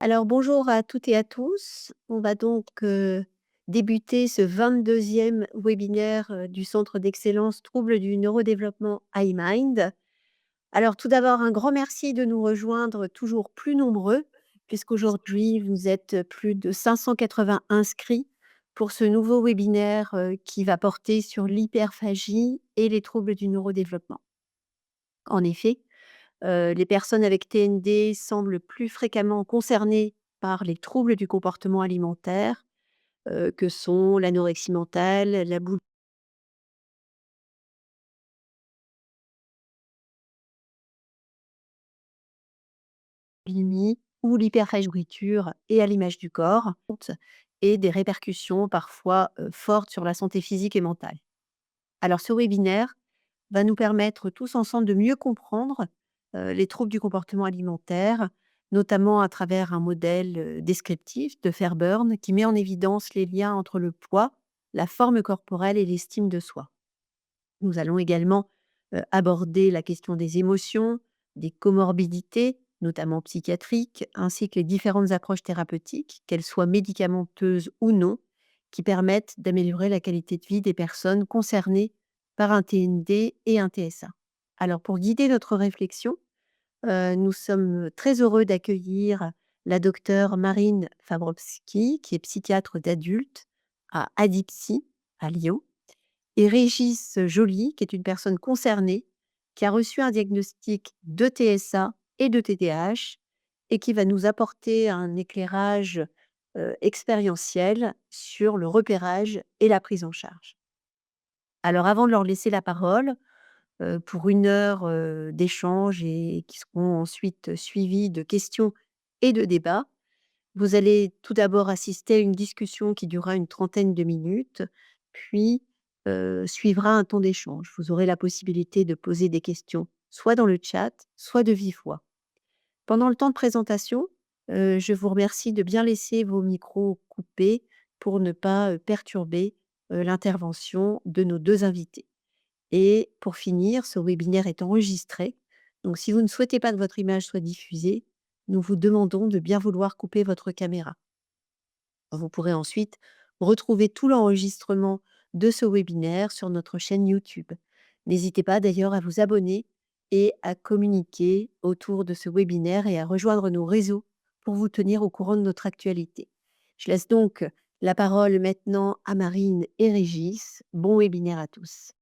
Alors bonjour à toutes et à tous. On va donc débuter ce 22e webinaire du Centre d'excellence troubles du neurodéveloppement iMind. Alors tout d'abord, un grand merci de nous rejoindre toujours plus nombreux, puisqu'aujourd'hui vous êtes plus de 580 inscrits pour ce nouveau webinaire qui va porter sur l'hyperphagie et les troubles du neurodéveloppement. En effet, les personnes avec TND semblent plus fréquemment concernées par les troubles du comportement alimentaire, que sont l'anorexie mentale, la boulimie ou l'hyperphagie-nourriture et à l'image du corps et des répercussions parfois, fortes sur la santé physique et mentale. Alors ce webinaire va nous permettre tous ensemble de mieux comprendre, les troubles du comportement alimentaire, notamment à travers un modèle, descriptif de Fairburn qui met en évidence les liens entre le poids, la forme corporelle et l'estime de soi. Nous allons également, aborder la question des émotions, des comorbidités, notamment psychiatriques, ainsi que les différentes approches thérapeutiques, qu'elles soient médicamenteuses ou non, qui permettent d'améliorer la qualité de vie des personnes concernées par un TND et un TSA. Alors pour guider notre réflexion, nous sommes très heureux d'accueillir la docteure Marine Fabrowski, qui est psychiatre d'adultes à Adipsy, à Lyon, et Régis Joly, qui est une personne concernée, qui a reçu un diagnostic de TSA et de TDAH et qui va nous apporter un éclairage, expérientiel sur le repérage et la prise en charge. Alors avant de leur laisser la parole, pour 1 heure, d'échange et qui seront ensuite suivies de questions et de débats, vous allez tout d'abord assister à une discussion qui durera une trentaine de minutes, puis, suivra un temps d'échange. Vous aurez la possibilité de poser des questions, soit dans le chat, soit de vive voix. Pendant le temps de présentation, je vous remercie de bien laisser vos micros coupés pour ne pas, perturber, l'intervention de nos 2 invités. Et pour finir, ce webinaire est enregistré, donc si vous ne souhaitez pas que votre image soit diffusée, nous vous demandons de bien vouloir couper votre caméra. Vous pourrez ensuite retrouver tout l'enregistrement de ce webinaire sur notre chaîne YouTube. N'hésitez pas d'ailleurs à vous abonner et à communiquer autour de ce webinaire et à rejoindre nos réseaux pour vous tenir au courant de notre actualité. Je laisse donc la parole maintenant à Marine et Régis. Bon webinaire à tous.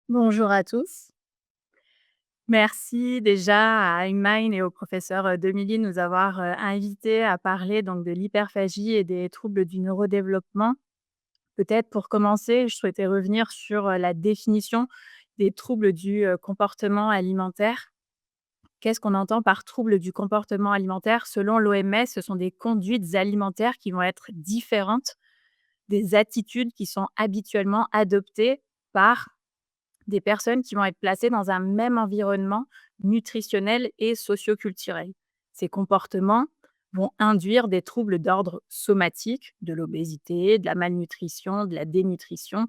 Bonjour à tous. Merci déjà à Imine et au professeur Demilly de nous avoir invités à parler donc de l'hyperphagie et des troubles du neurodéveloppement. Peut-être pour commencer, je souhaitais revenir sur la définition des troubles du comportement alimentaire. Qu'est-ce qu'on entend par troubles du comportement alimentaire? Selon l'OMS, ce sont des conduites alimentaires qui vont être différentes des attitudes qui sont habituellement adoptées par des personnes qui vont être placées dans un même environnement nutritionnel et socioculturel. Ces comportements vont induire des troubles d'ordre somatique, de l'obésité, de la malnutrition, de la dénutrition,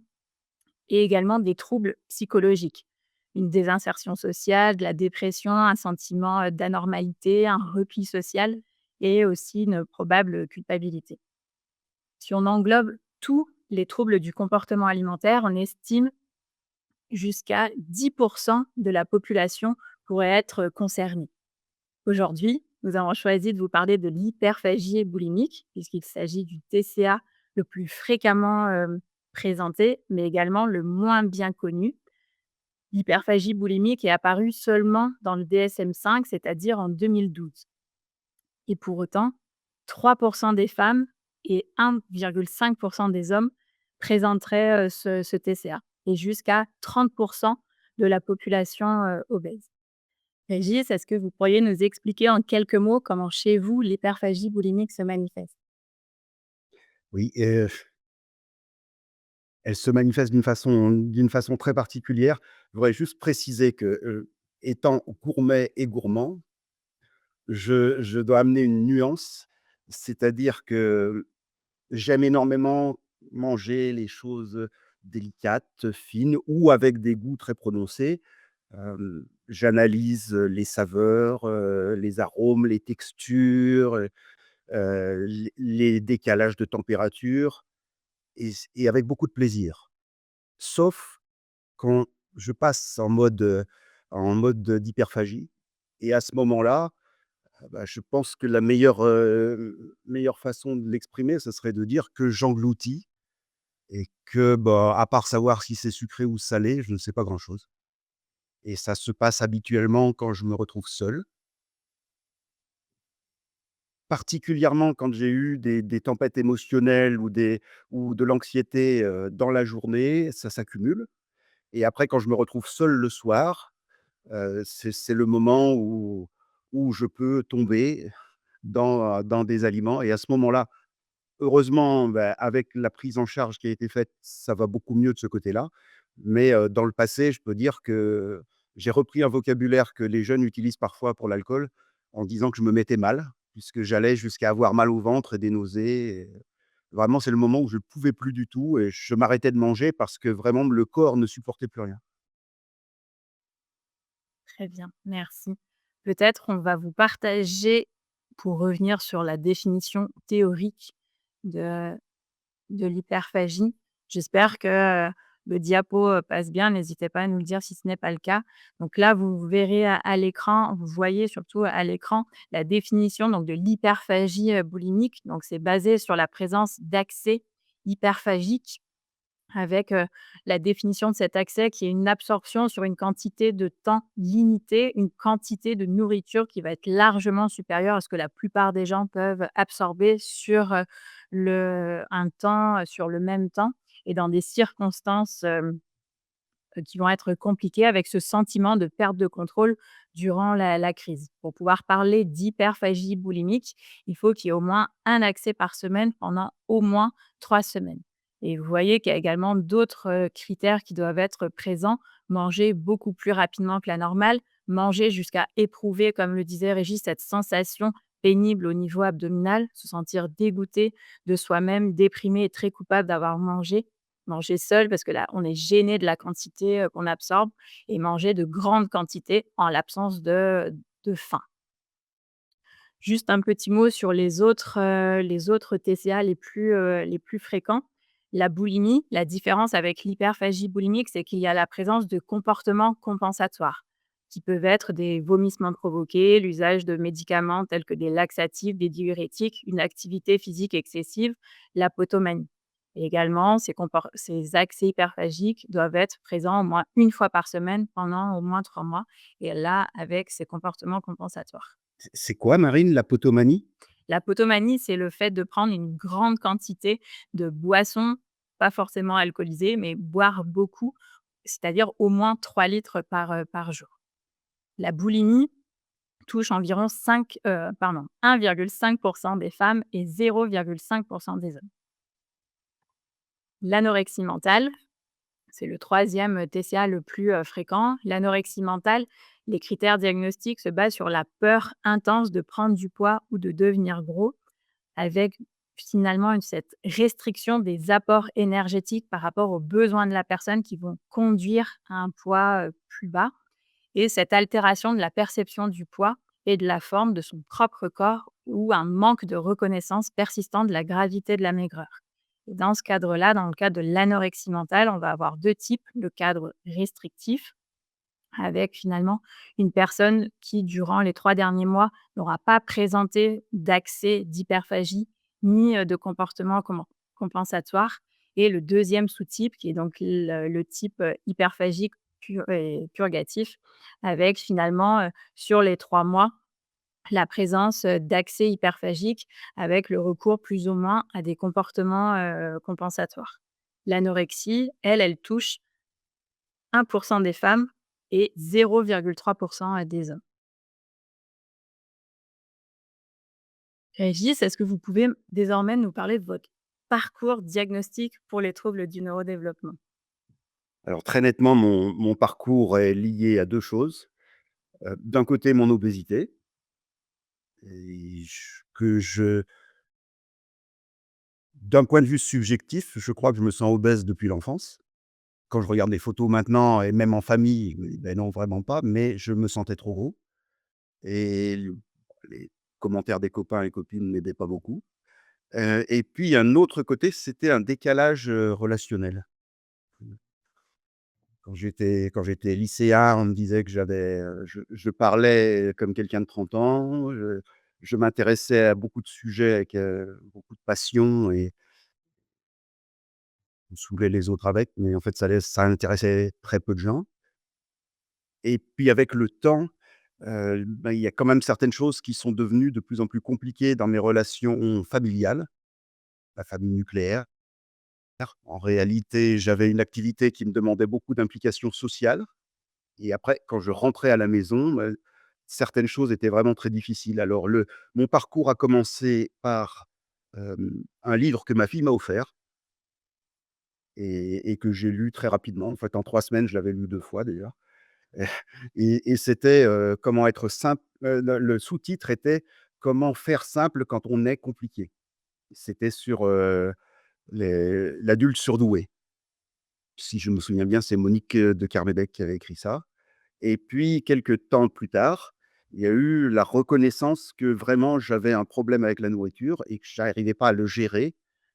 et également des troubles psychologiques, une désinsertion sociale, de la dépression, un sentiment d'anormalité, un repli social et aussi une probable culpabilité. Si on englobe tous les troubles du comportement alimentaire, on estime jusqu'à 10% de la population pourrait être concernée. Aujourd'hui, nous avons choisi de vous parler de l'hyperphagie boulimique, puisqu'il s'agit du TCA le plus fréquemment présenté, mais également le moins bien connu. L'hyperphagie boulimique est apparue seulement dans le DSM-5, c'est-à-dire en 2012. Et pour autant, 3% des femmes et 1,5% des hommes présenteraient ce TCA et jusqu'à 30% de la population obèse. Régis, est-ce que vous pourriez nous expliquer en quelques mots comment chez vous l'hyperphagie boulimique se manifeste? Oui, elle se manifeste d'une façon très particulière. Je voudrais juste préciser que, étant gourmet et gourmand, je dois amener une nuance, c'est-à-dire que j'aime énormément manger les choses, délicates, fines ou avec des goûts très prononcés. J'analyse, les saveurs, les arômes, les textures, les décalages de température et avec beaucoup de plaisir. Sauf quand je passe en mode d'hyperphagie et à ce moment-là, bah, je pense que la meilleure façon de l'exprimer, ce serait de dire que j'engloutis et que, bah, à part savoir si c'est sucré ou salé, je ne sais pas grand-chose et ça se passe habituellement quand je me retrouve seul. Particulièrement quand j'ai eu des tempêtes émotionnelles ou de l'anxiété, dans la journée, ça s'accumule et après quand je me retrouve seul le soir, c'est le moment où je peux tomber dans des aliments et à ce moment-là, heureusement, bah, avec la prise en charge qui a été faite, ça va beaucoup mieux de ce côté-là. Mais, dans le passé, je peux dire que j'ai repris un vocabulaire que les jeunes utilisent parfois pour l'alcool, en disant que je me mettais mal, puisque j'allais jusqu'à avoir mal au ventre et des nausées et vraiment, c'est le moment où je ne pouvais plus du tout et je m'arrêtais de manger parce que vraiment le corps ne supportait plus rien. Très bien, merci. Peut-être on va vous partager, pour revenir sur la définition théorique de de l'hyperphagie. J'espère que, le diapo, passe bien. N'hésitez pas à nous le dire si ce n'est pas le cas. Donc là, vous verrez à l'écran, vous voyez surtout à l'écran la définition donc de l'hyperphagie, boulimique. Donc c'est basé sur la présence d'accès hyperphagiques avec, la définition de cet accès qui est une absorption sur une quantité de temps limitée, une quantité de nourriture qui va être largement supérieure à ce que la plupart des gens peuvent absorber sur, un temps, sur le même temps et dans des circonstances, qui vont être compliquées avec ce sentiment de perte de contrôle durant la crise. Pour pouvoir parler d'hyperphagie boulimique, il faut qu'il y ait au moins un accès par semaine pendant au moins 3 semaines. Et vous voyez qu'il y a également d'autres, critères qui doivent être présents. Manger beaucoup plus rapidement que la normale, manger jusqu'à éprouver, comme le disait Régis, cette sensation pénible au niveau abdominal, se sentir dégoûté de soi-même, déprimé et très coupable d'avoir mangé. Manger seul parce que là, on est gêné de la quantité, qu'on absorbe et manger de grandes quantités en l'absence de faim. Juste un petit mot sur les autres TCA les plus fréquents. La boulimie, la différence avec l'hyperphagie boulimique, c'est qu'il y a la présence de comportements compensatoires qui peuvent être des vomissements provoqués, l'usage de médicaments tels que des laxatifs, des diurétiques, une activité physique excessive, la potomanie. Et également, ces accès hyperphagiques doivent être présents au moins une fois par semaine pendant au moins 3 mois et là, avec ces comportements compensatoires. C'est quoi Marine, la potomanie? La potomanie, c'est le fait de prendre une grande quantité de boissons, pas forcément alcoolisées, mais boire beaucoup, c'est-à-dire au moins 3 litres par jour. La boulimie touche environ 1,5 des femmes et 0,5 des hommes. L'anorexie mentale, c'est le troisième TCA le plus fréquent. L'anorexie mentale, les critères diagnostiques se basent sur la peur intense de prendre du poids ou de devenir gros, avec finalement cette restriction des apports énergétiques par rapport aux besoins de la personne qui vont conduire à un poids plus bas et cette altération de la perception du poids et de la forme de son propre corps ou un manque de reconnaissance persistant de la gravité de la maigreur. Et dans ce cadre-là, dans le cadre de l'anorexie mentale, on va avoir deux types. Le cadre restrictif, avec finalement une personne qui, durant les 3 derniers mois, n'aura pas présenté d'accès d'hyperphagie ni de comportement compensatoire. Et le deuxième sous-type, qui est donc le type hyperphagique purgatif, avec finalement, sur les 3 mois, la présence d'accès hyperphagique avec le recours plus ou moins à des comportements compensatoires. L'anorexie, elle touche 1 des femmes et 0,3 des hommes. Régis, est-ce que vous pouvez désormais nous parler de votre parcours diagnostique pour les troubles du neurodéveloppement? Alors très nettement, mon parcours est lié à 2 choses. D'un côté, mon obésité et j que je d'un point de vue subjectif, je crois que je me sens obèse depuis l'enfance. quand je regarde les photos maintenant et même en famille, beh, non, vraiment pas, mais je me sentais trop gros et les commentaires des copains et copines m'aidaient pas beaucoup. Et puis un autre côté, c'était un décalage, relationnel. Quand j'étais lycéen, on me disait que je parlais comme quelqu'un de 30 ans, je m'intéressais à beaucoup de sujets avec, beaucoup de passion et je saoulais les autres avec, mais en fait ça intéressait très peu de gens. Et puis avec le temps, bah, il y a quand même certaines choses qui sont devenues de plus en plus compliquées dans mes relations familiales, la famille nucléaire. En réalité, j'avais une activité qui me demandait beaucoup d'implication sociale et après quand je rentrais à la maison, bah, certaines choses étaient vraiment très difficiles. Alors mon parcours a commencé par, un livre que ma fille m'a offert et que j'ai lu très rapidement. En fait, en 3 semaines, je l'avais lu 2 fois d'ailleurs. Et c'était, comment être simple, le sous-titre était: «Comment faire simple quand on est compliqué». C'était sur, l'adulte surdoué. Si je me souviens bien, c'est Monique, de Cernobek qui avait écrit ça. Et puis quelque temps plus tard, il y a eu la reconnaissance que vraiment j'avais un problème avec la nourriture et que j'arrivais pas à le gérer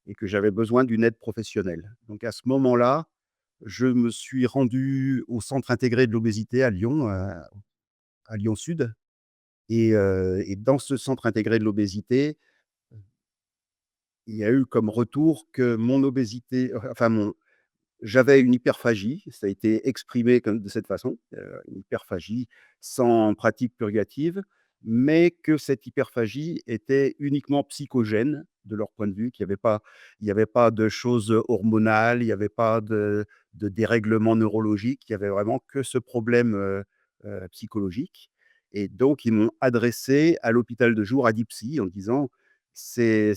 et que j'avais besoin d'une aide professionnelle. Donc à ce moment-là, je me suis rendu au centre intégré de l'obésité à Lyon, à Lyon Sud. Et dans ce centre intégré de l'obésité, il y a eu comme retour que mon obésité, enfin mon j'avais une hyperphagie, ça a été exprimé comme de cette façon, une hyperphagie sans pratique purgative, mais que cette hyperphagie était uniquement psychogène de leur point de vue, qu'il y avait pas de choses hormonales, il y avait pas de dérèglement neurologique, il y avait vraiment que ce problème, psychologique. Et donc ils m'ont adressé à l'hôpital de jour à Dipsy en disant: «C'est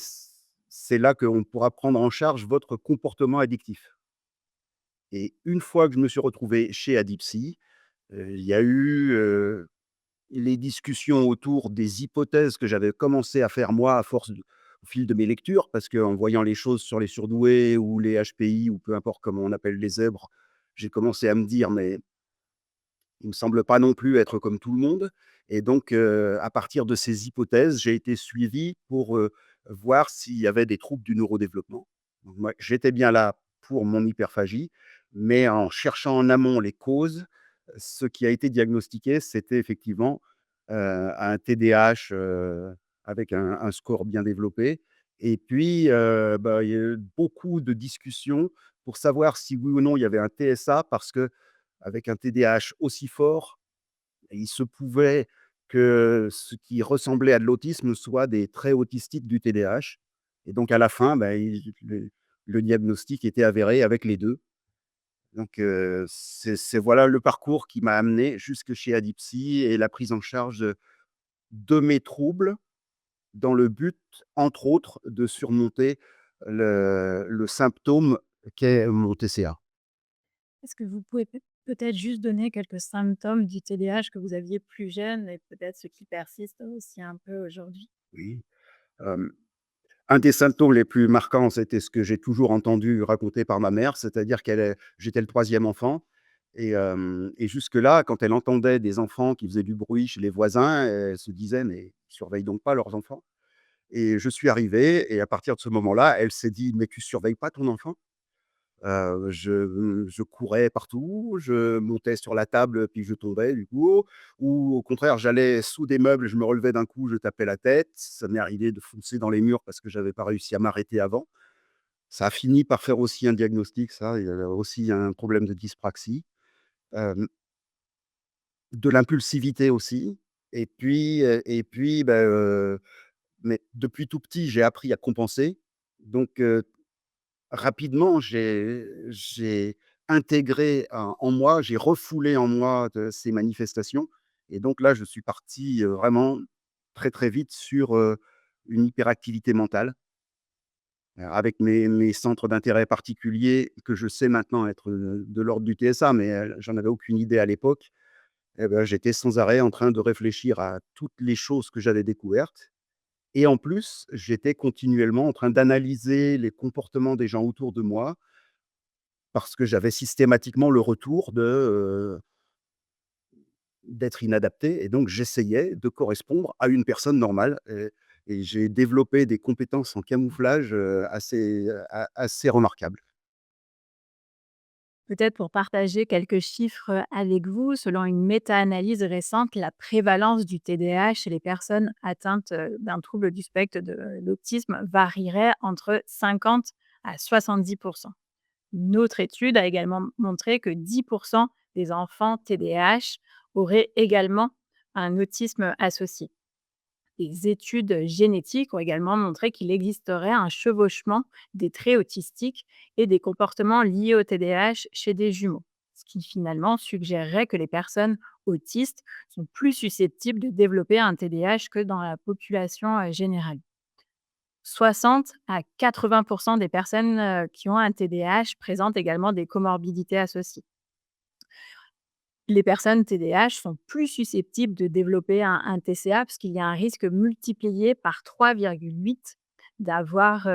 c'est là qu'on pourra prendre en charge votre comportement addictif». Et une fois que je me suis retrouvé chez Adipsy, il y a eu, les discussions autour des hypothèses que j'avais commencé à faire moi à force de au fil de mes lectures. Parce qu'en voyant les choses sur les surdoués ou les HPI ou peu importe comment on appelle les zèbres, j'ai commencé à me dire: «Mais il me semble pas non plus être comme tout le monde». Et donc, à partir de ces hypothèses, j'ai été suivi pour, voir s'il y avait des troubles du neurodéveloppement. Donc moi, j'étais bien là pour mon hyperphagie, mais en cherchant en amont les causes, ce qui a été diagnostiqué, c'était effectivement, un TDAH, avec un score bien développé. Et puis, bah, il y a eu beaucoup de discussions pour savoir si oui ou non il y avait un TSA parce que avec un TDAH aussi fort, il se pouvait que ce qui ressemblait à de l'autisme soit des traits autistiques du TDAH. Et donc à la fin, bah, le diagnostic était avéré avec les 2. Donc c'est voilà le parcours qui m'a amené jusque chez Adipsy et la prise en charge de mes troubles dans le but, entre autres, de surmonter le symptôme qu'est mon TCA. Est-ce que vous pouvez peut-être juste donner quelques symptômes du TDAH que vous aviez plus jeune et peut-être ceux qui persistent aussi un peu aujourd'hui? Oui, hem un des symptômes les plus marquants, c'était ce que j'ai toujours entendu raconter par ma mère, c'est-à-dire j'étais le troisième enfant et jusque-là, quand elle entendait des enfants qui faisaient du bruit chez les voisins, elle se disait: «Mais ils surveillent donc pas leurs enfants?» Et je suis arrivé et à partir de ce moment-là, elle s'est dit: «Mais tu surveilles pas ton enfant?» Je courais partout, je montais sur la table, puis je tombais du coup, ou au contraire, j'allais sous des meubles, je me relevais d'un coup, je tapais la tête. Ça m'est arrivé de foncer dans les murs parce que j'avais pas réussi à m'arrêter avant. Ça a fini par faire aussi un diagnostic, ça, il y avait aussi un problème de dyspraxie, hem, de l'impulsivité aussi. Et puis, bah, mais depuis tout petit, j'ai appris à compenser. Donc rapidement, j'ai intégré en moi, j'ai refoulé en moi de ces manifestations. Et donc là, je suis parti, vraiment très, très vite sur, une hyperactivité mentale, avec mes centres d'intérêt particuliers que je sais maintenant être, de l'ordre du TSA, mais, j'en avais aucune idée à l'époque. Et bah, j'étais sans arrêt en train de réfléchir à toutes les choses que j'avais découvertes. Et en plus, j'étais continuellement en train d'analyser les comportements des gens autour de moi parce que j'avais systématiquement le retour d'être inadapté et donc j'essayais de correspondre à une personne normale et j'ai développé des compétences en camouflage, assez remarquables. Peut-être pour partager quelques chiffres avec vous, selon une méta-analyse récente, la prévalence du TDAH chez les personnes atteintes d'un trouble du spectre de l'autisme varierait entre 50 à 70. Une autre étude a également montré que 10% des enfants TDAH auraient également un autisme associé. Des études génétiques ont également montré qu'il existerait un chevauchement des traits autistiques et des comportements liés au TDAH chez des jumeaux, ce qui finalement suggérerait que les personnes autistes sont plus susceptibles de développer un TDAH que dans la population générale. 60 à 80% des personnes qui ont un TDAH présentent également des comorbidités associées. Les personnes TDAH sont plus susceptibles de développer un TCA parce qu'il y a un risque multiplié par 3,8 d'avoir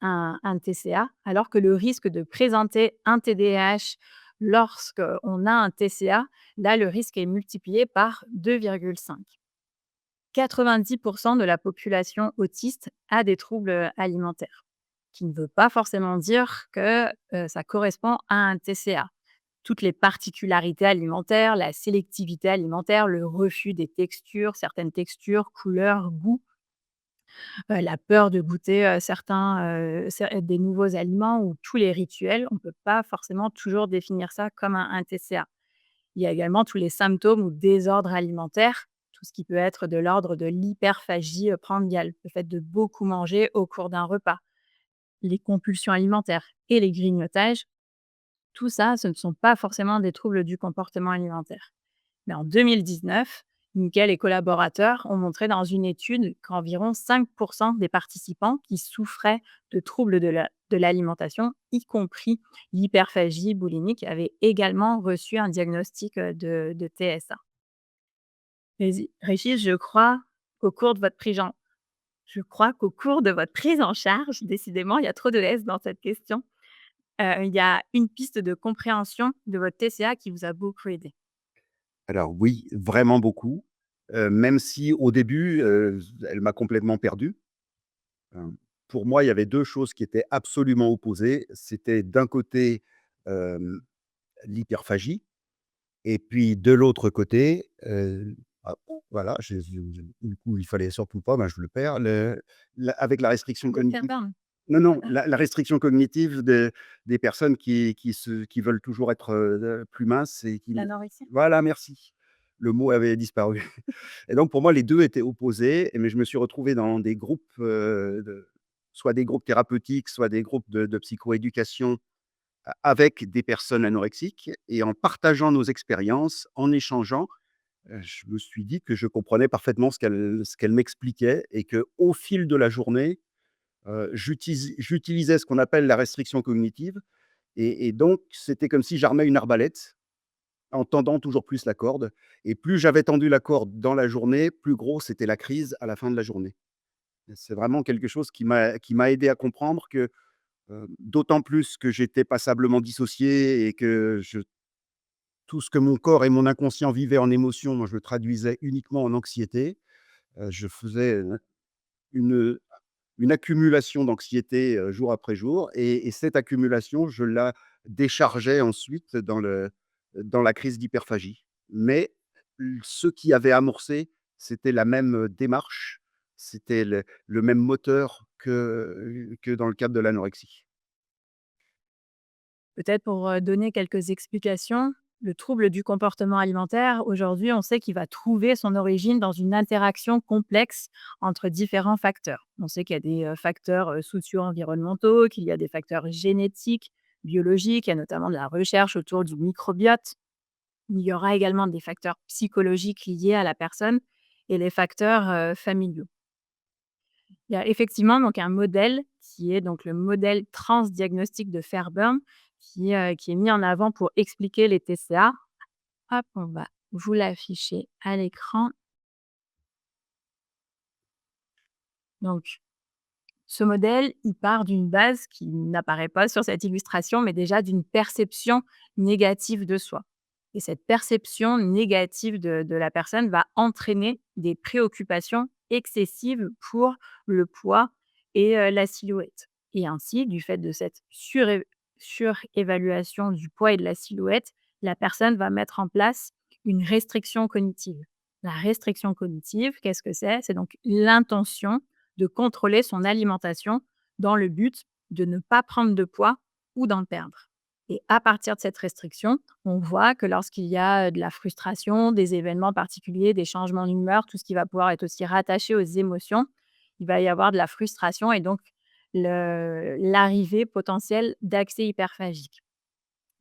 un TCA, alors que le risque de présenter un TDAH lorsqu'on a un TCA, là, le risque est multiplié par 2,5. 90% de la population autiste a des troubles alimentaires, qui ne veut pas forcément dire que ça correspond à un TCA. Toutes les particularités alimentaires, la sélectivité alimentaire, le refus des textures, certaines textures, couleurs, goûts, la peur de goûter des nouveaux aliments ou tous les rituels, on ne peut pas forcément toujours définir ça comme un TCA. Il y a également tous les symptômes ou désordres alimentaires, tout ce qui peut être de l'ordre de l'hyperphagie prandiale, le fait de beaucoup manger au cours d'un repas, les compulsions alimentaires et les grignotages. Tout ça, ce ne sont pas forcément des troubles du comportement alimentaire. Mais en 2019, Nickel et collaborateurs ont montré dans une étude qu'environ 5% des participants qui souffraient de troubles de l'alimentation, y compris l'hyperphagie boulimique, avaient également reçu un diagnostic de TSA. Régis, je crois qu'au cours de votre prise en charge, décidément, il y a trop de S dans cette question, il y a une piste de compréhension de votre TCA qui vous a beaucoup aidé. Alors oui, vraiment beaucoup, même si au début, elle m'a complètement perdu. Hem, pour moi, il y avait 2 choses qui étaient absolument opposées. C'était d'un côté, hem, l'hyperphagie et puis de l'autre côté, voilà, du coup, il fallait surtout pas, ben, je le perds, avec la restriction Dr cognitive. Burn. Non, non, la restriction cognitive des personnes qui veulent toujours être, plus minces et qui L'anorexie? voilà, merci. Le mot avait disparu et donc pour moi, les 2 étaient opposés, mais je me suis retrouvé dans des groupes, soit des groupes thérapeutiques, soit des groupes de psychoéducation avec des personnes anorexiques et en partageant nos expériences, en échangeant, je me suis dit que je comprenais parfaitement ce qu'elle m'expliquait et qu'au fil de la journée, j'utilisais ce qu'on appelle la restriction cognitive et donc c'était comme si j'armais une arbalète en tendant toujours plus la corde et plus j'avais tendu la corde dans la journée, plus gros c'était la crise à la fin de la journée. C'est vraiment quelque chose qui m'a aidé à comprendre que, d'autant plus que j'étais passablement dissocié et que tout ce que mon corps et mon inconscient vivaient en émotion, moi je le traduisais uniquement en anxiété. Je faisais, une une accumulation d'anxiété, jour après jour et cette accumulation, je la déchargeais ensuite dans la crise d'hyperphagie. Mais ce qui avait amorcé, c'était la même, démarche, c'était le même moteur que dans le cadre de l'anorexie. Peut-être pour, donner quelques explications, le trouble du comportement alimentaire, aujourd'hui, on sait qu'il va trouver son origine dans une interaction complexe entre différents facteurs. On sait qu'il y a des, facteurs, socio-environnementaux, qu'il y a des facteurs génétiques, biologiques, il y a notamment de la recherche autour du microbiote. Il y aura également des facteurs psychologiques liés à la personne et les facteurs, familiaux. Il y a effectivement donc un modèle qui est donc le modèle transdiagnostique de Fairburn qui est mis en avant pour expliquer les TCA. Hop, on va vous l'afficher à l'écran. Donc Ce modèle, il part d'une base qui n'apparaît pas sur cette illustration, mais déjà d'une perception négative de soi. Et cette perception négative de la personne va entraîner des préoccupations excessives pour le poids et la silhouette. Et ainsi, du fait de cette surévaluation du poids et de la silhouette, la personne va mettre en place une restriction cognitive. La restriction cognitive, qu'est-ce que c'est? C'est donc l'intention de contrôler son alimentation dans le but de ne pas prendre de poids ou d'en perdre. Et à partir de cette restriction, on voit que lorsqu'il y a de la frustration, des événements particuliers, des changements d'humeur, tout ce qui va pouvoir être aussi rattaché aux émotions, il va y avoir de la frustration et donc l'arrivée potentielle d'accès hyperphagique.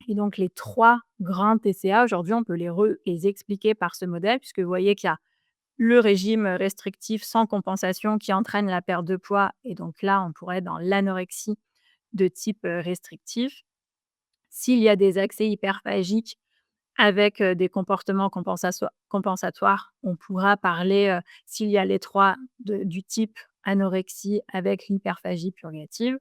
Et donc les trois grands TCA, aujourd'hui, on peut les expliquer par ce modèle, puisque vous voyez qu'il y a le régime restrictif sans compensation qui entraîne la perte de poids et donc là, on pourrait être dans l'anorexie de type, restrictif. S'il y a des accès hyperphagiques avec, des comportements compensatoires, on pourra parler, s'il y a les 3 du type anorexie avec l'hyperphagie purgative.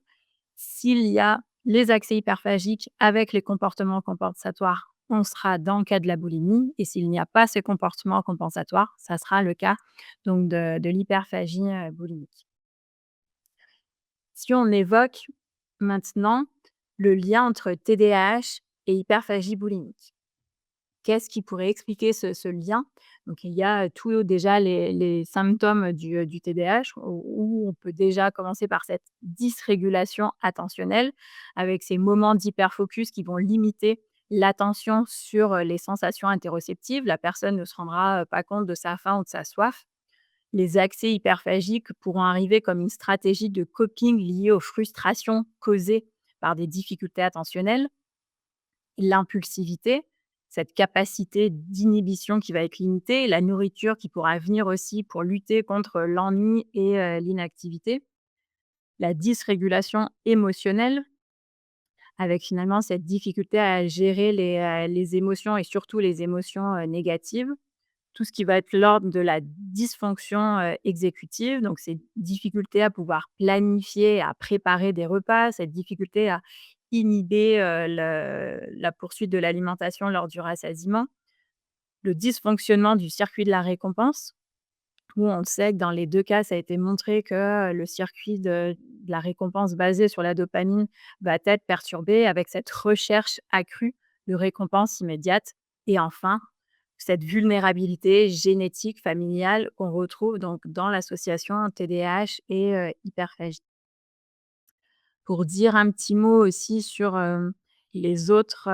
S'il y a les accès hyperphagiques avec les comportements compensatoires, on sera dans le cas de la boulimie et s'il n'y a pas ces comportements compensatoires, ça sera le cas donc de l'hyperphagie, boulimique. Si on évoque maintenant le lien entre TDAH et hyperphagie boulimique. Qu'est-ce qui pourrait expliquer ce lien? Donc il y a tout déjà les symptômes du TDAH où on peut déjà commencer par cette dysrégulation attentionnelle avec ces moments d'hyperfocus qui vont limiter l'attention sur, les sensations interoceptives. La personne ne se rendra, pas compte de sa faim ou de sa soif. Les accès hyperphagiques pourront arriver comme une stratégie de coping liée aux frustrations causées par des difficultés attentionnelles. L'impulsivité, cette capacité d'inhibition qui va être limitée, la nourriture qui pourra venir aussi pour lutter contre l'ennui et l'inactivité, la dysrégulation émotionnelle avec finalement cette difficulté à gérer les émotions et surtout les émotions, négatives. Tout ce qui va être l'ordre de la dysfonction, exécutive, donc ces difficultés à pouvoir planifier, à préparer des repas, cette difficulté à inhiber, le la poursuite de l'alimentation lors du rassasiement. Le dysfonctionnement du circuit de la récompense, où on sait que dans les 2 cas, ça a été montré que le circuit de la récompense basé sur la dopamine va être perturbé avec cette recherche accrue de récompense immédiate et enfin, cette vulnérabilité génétique familiale qu'on retrouve donc dans l'association TDAH et hyperphagie. Pour dire un petit mot aussi sur, les autres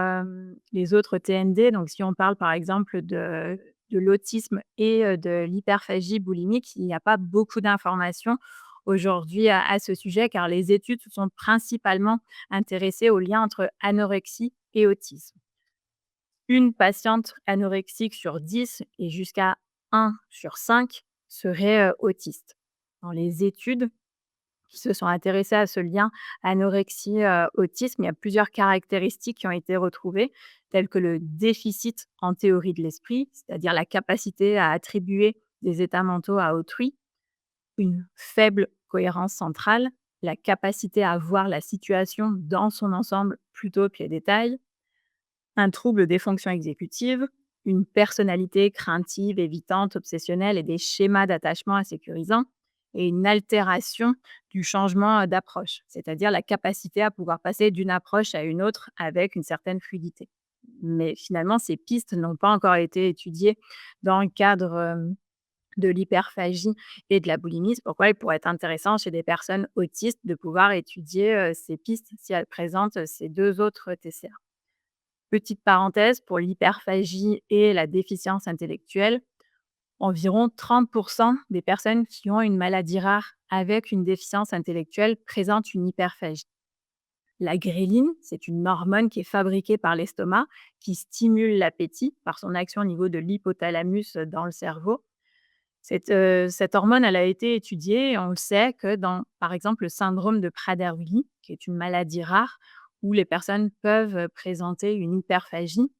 TND, donc si on parle par exemple de l'autisme et de l'hyperphagie boulimique, il n'y a pas beaucoup d'informations aujourd'hui à ce sujet car les études se sont principalement intéressées au lien entre anorexie et autisme. Une patiente anorexique sur 10 et jusqu'à 1/5 serait, autiste. Dans les études qui se sont intéressés à ce lien anorexie, autisme, il y a plusieurs caractéristiques qui ont été retrouvées, telles que le déficit en théorie de l'esprit, c'est-à-dire la capacité à attribuer des états mentaux à autrui, une faible cohérence centrale, la capacité à voir la situation dans son ensemble plutôt que les détails, un trouble des fonctions exécutives, une personnalité craintive, évitante, obsessionnelle et des schémas d'attachement insécurisants et une altération du changement d'approche, c'est-à-dire la capacité à pouvoir passer d'une approche à une autre avec une certaine fluidité. Mais finalement, ces pistes n'ont pas encore été étudiées dans le cadre de l'hyperphagie et de la boulimie. C'est pourquoi il pourrait être intéressant chez des personnes autistes de pouvoir étudier ces pistes si elles présentent ces deux autres TCA. Petite parenthèse, pour l'hyperphagie et la déficience intellectuelle, environ 30 des personnes qui ont une maladie rare avec une déficience intellectuelle présentent une hyperphagie. La gréline, c'est une hormone qui est fabriquée par l'estomac, qui stimule l'appétit par son action au niveau de l'hypothalamus dans le cerveau. Cette hormone, elle a été étudiée et on le sait que dans, par exemple, le syndrome de Prader-Willi, qui est une maladie rare où les personnes peuvent présenter une hyperphagie,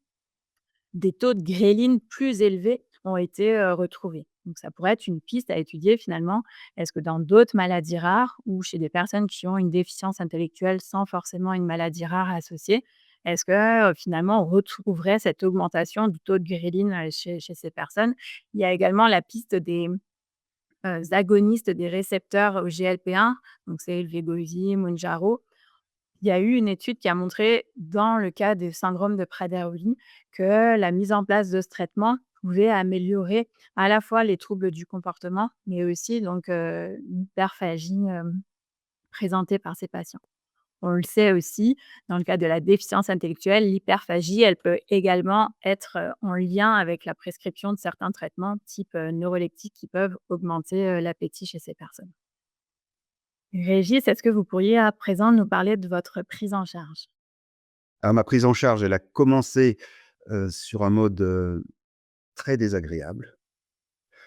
des taux de gréline plus élevés ont été retrouvés. Donc ça pourrait être une piste à étudier finalement. Est-ce que dans d'autres maladies rares ou chez des personnes qui ont une déficience intellectuelle sans forcément une maladie rare associée, est-ce que, finalement, on retrouverait cette augmentation du taux de ghrelin, chez ces personnes? Il y a également la piste des, agonistes des récepteurs au GLP-1, donc c'est le Wegovy, Mounjaro. Il y a eu une étude qui a montré, dans le cas des syndromes de Prader-Willi, que la mise en place de ce traitement pouvait améliorer à la fois les troubles du comportement, mais aussi donc, l'hyperphagie, présentée par ces patients. On le sait aussi, dans le cas de la déficience intellectuelle, l'hyperphagie, elle peut également être, en lien avec la prescription de certains traitements type, neuroleptiques qui peuvent augmenter, l'appétit chez ces personnes. Régis, est-ce que vous pourriez à présent nous parler de votre prise en charge? Alors ma prise en charge, elle a commencé, sur un mode, très désagréable,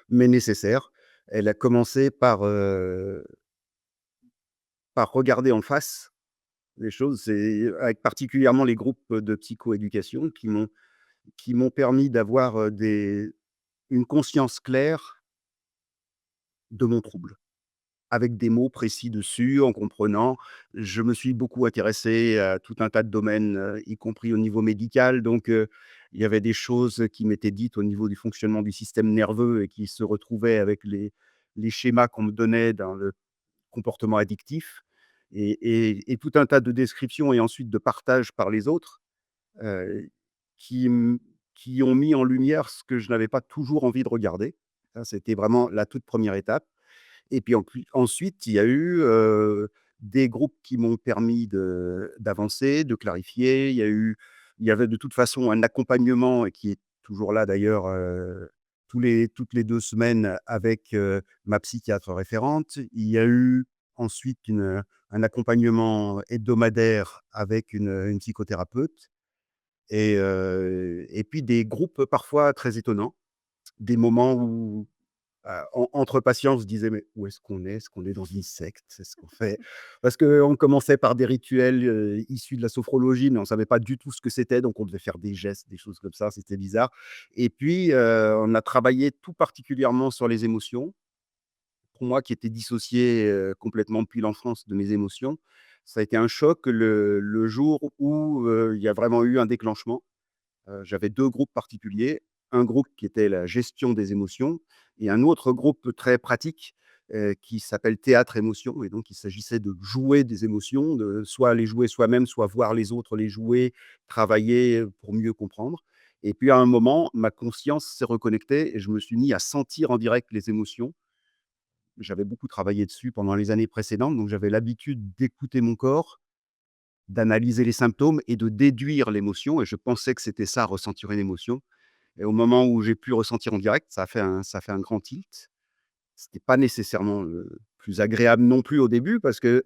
mais nécessaire. Elle a commencé par regarder en face les choses. C'est avec particulièrement les groupes de psychoéducation qui m'ont permis d'avoir, des une conscience claire de mon trouble. Avec des mots précis dessus, en comprenant. Je me suis beaucoup intéressé à tout un tas de domaines, y compris au niveau médical. Donc, il y avait des choses qui m'étaient dites au niveau du fonctionnement du système nerveux et qui se retrouvaient avec les schémas qu'on me donnait dans le comportement addictif et tout un tas de descriptions et ensuite de partage par les autres, heu, qui m qui ont mis en lumière ce que je n'avais pas toujours envie de regarder. Ça, c'était vraiment la toute première étape. Et puis ensuite, il y a eu, des groupes qui m'ont permis d'avancer, de clarifier. Il y avait de toute façon un accompagnement et qui est toujours là d'ailleurs, toutes les 2 semaines avec, ma psychiatre référente. Il y a eu ensuite un accompagnement hebdomadaire avec une psychothérapeute et puis des groupes parfois très étonnants. Des moments où entre patients, on se disait: «Mais où est-ce qu'on est? Est-ce qu'on est dans une secte? Est-ce qu'on fait?» Parce qu'on commençait par des rituels, issus de la sophrologie, mais on savait pas du tout ce que c'était, donc on devait faire des gestes, des choses comme ça, c'était bizarre et puis, on a travaillé tout particulièrement sur les émotions. Pour moi qui étais dissocié, complètement depuis l'enfance de mes émotions, ça a été un choc le jour où, il y a vraiment eu un déclenchement. J'avais 2 groupes particuliers. Un groupe qui était la gestion des émotions et un autre groupe très pratique, qui s'appelle théâtre émotion et donc il s'agissait de jouer des émotions, de soit les jouer soi-même, soit voir les autres les jouer, travailler, pour mieux comprendre et puis à un moment, ma conscience s'est reconnectée et je me suis mis à sentir en direct les émotions. J'avais beaucoup travaillé dessus pendant les années précédentes, donc j'avais l'habitude d'écouter mon corps, d'analyser les symptômes et de déduire l'émotion et je pensais que c'était ça, ressentir une émotion et au moment où j'ai pu ressentir en direct, ça a fait un grand tilt. C'était pas nécessairement le plus agréable non plus au début parce que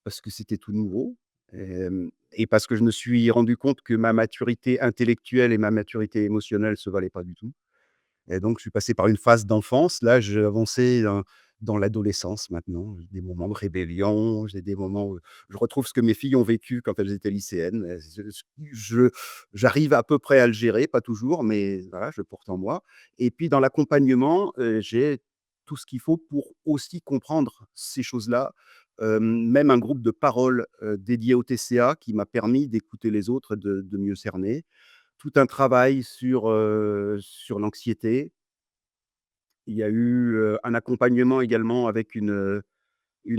c'était tout nouveau, et parce que je me suis rendu compte que ma maturité intellectuelle et ma maturité émotionnelle se valaient pas du tout. Et donc je suis passé par une phase d'enfance. Là, j'ai avancé dans l'adolescence maintenant. J'ai des moments de rébellion, j'ai des moments où je retrouve ce que mes filles ont vécu quand elles étaient lycéennes. Je j'arrive à peu près à le gérer, pas toujours, mais voilà, je le porte en moi. Et puis dans l'accompagnement, j'ai tout ce qu'il faut pour aussi comprendre ces choses-là. Même un groupe de parole, dédié au TCA qui m'a permis d'écouter les autres, de mieux cerner. Tout un travail sur l'anxiété. Il y a eu, un accompagnement également avec une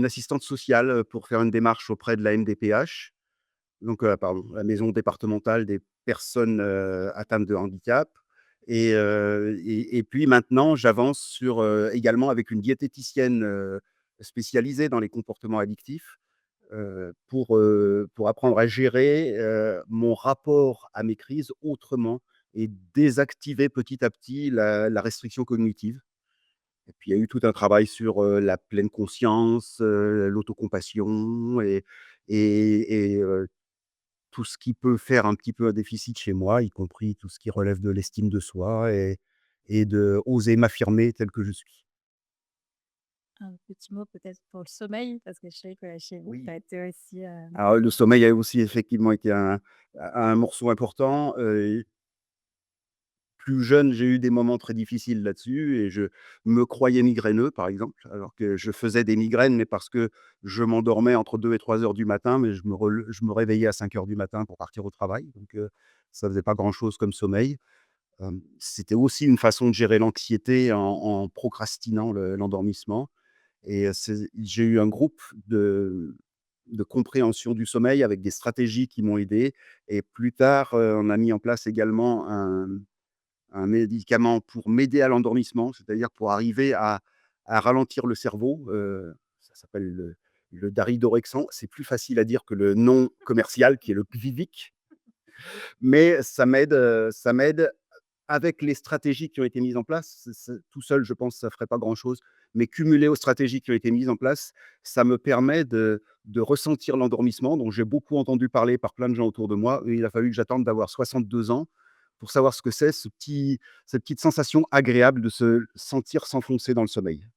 assistante sociale, pour faire une démarche auprès de la MDPH, donc pardon, la maison départementale des personnes, atteintes de handicap et puis maintenant j'avance sur, également avec une diététicienne, spécialisée dans les comportements addictifs, pour apprendre à gérer, mon rapport à mes crises autrement et désactiver petit à petit la restriction cognitive et puis il y a eu tout un travail sur, la pleine conscience, l'autocompassion et tout ce qui peut faire un petit peu un déficit chez moi, y compris tout ce qui relève de l'estime de soi et de oser m'affirmer tel que je suis. Un petit mot peut-être pour le sommeil, parce que je sais que chez vous, Oui. ça a été aussi, Alors le sommeil a aussi effectivement été un morceau important, plus jeune, j'ai eu des moments très difficiles là-dessus et je me croyais migraineux, par exemple, alors que je faisais des migraines, mais parce que je m'endormais entre 2 et 3 heures du matin, mais je me réveillais à 5 heures du matin pour partir au travail, donc ça faisait pas grand-chose comme sommeil. C'était aussi une façon de gérer l'anxiété en procrastinant l'endormissement et j'ai eu un groupe de compréhension du sommeil avec des stratégies qui m'ont aidé et plus tard, on a mis en place également un médicament pour m'aider à l'endormissement, c'est-à-dire pour arriver à ralentir le cerveau, ça s'appelle le daridorexant. C'est plus facile à dire que le nom commercial qui est le Gvivik, mais ça m'aide avec les stratégies qui ont été mises en place. Tout seul, je pense, ça ferait pas grand-chose, mais cumulé aux stratégies qui ont été mises en place, ça me permet de ressentir l'endormissement dont j'ai beaucoup entendu parler par plein de gens autour de moi et il a fallu que j'attende d'avoir 62 ans pour savoir ce que c'est, cette petite sensation agréable de se sentir s'enfoncer dans le sommeil.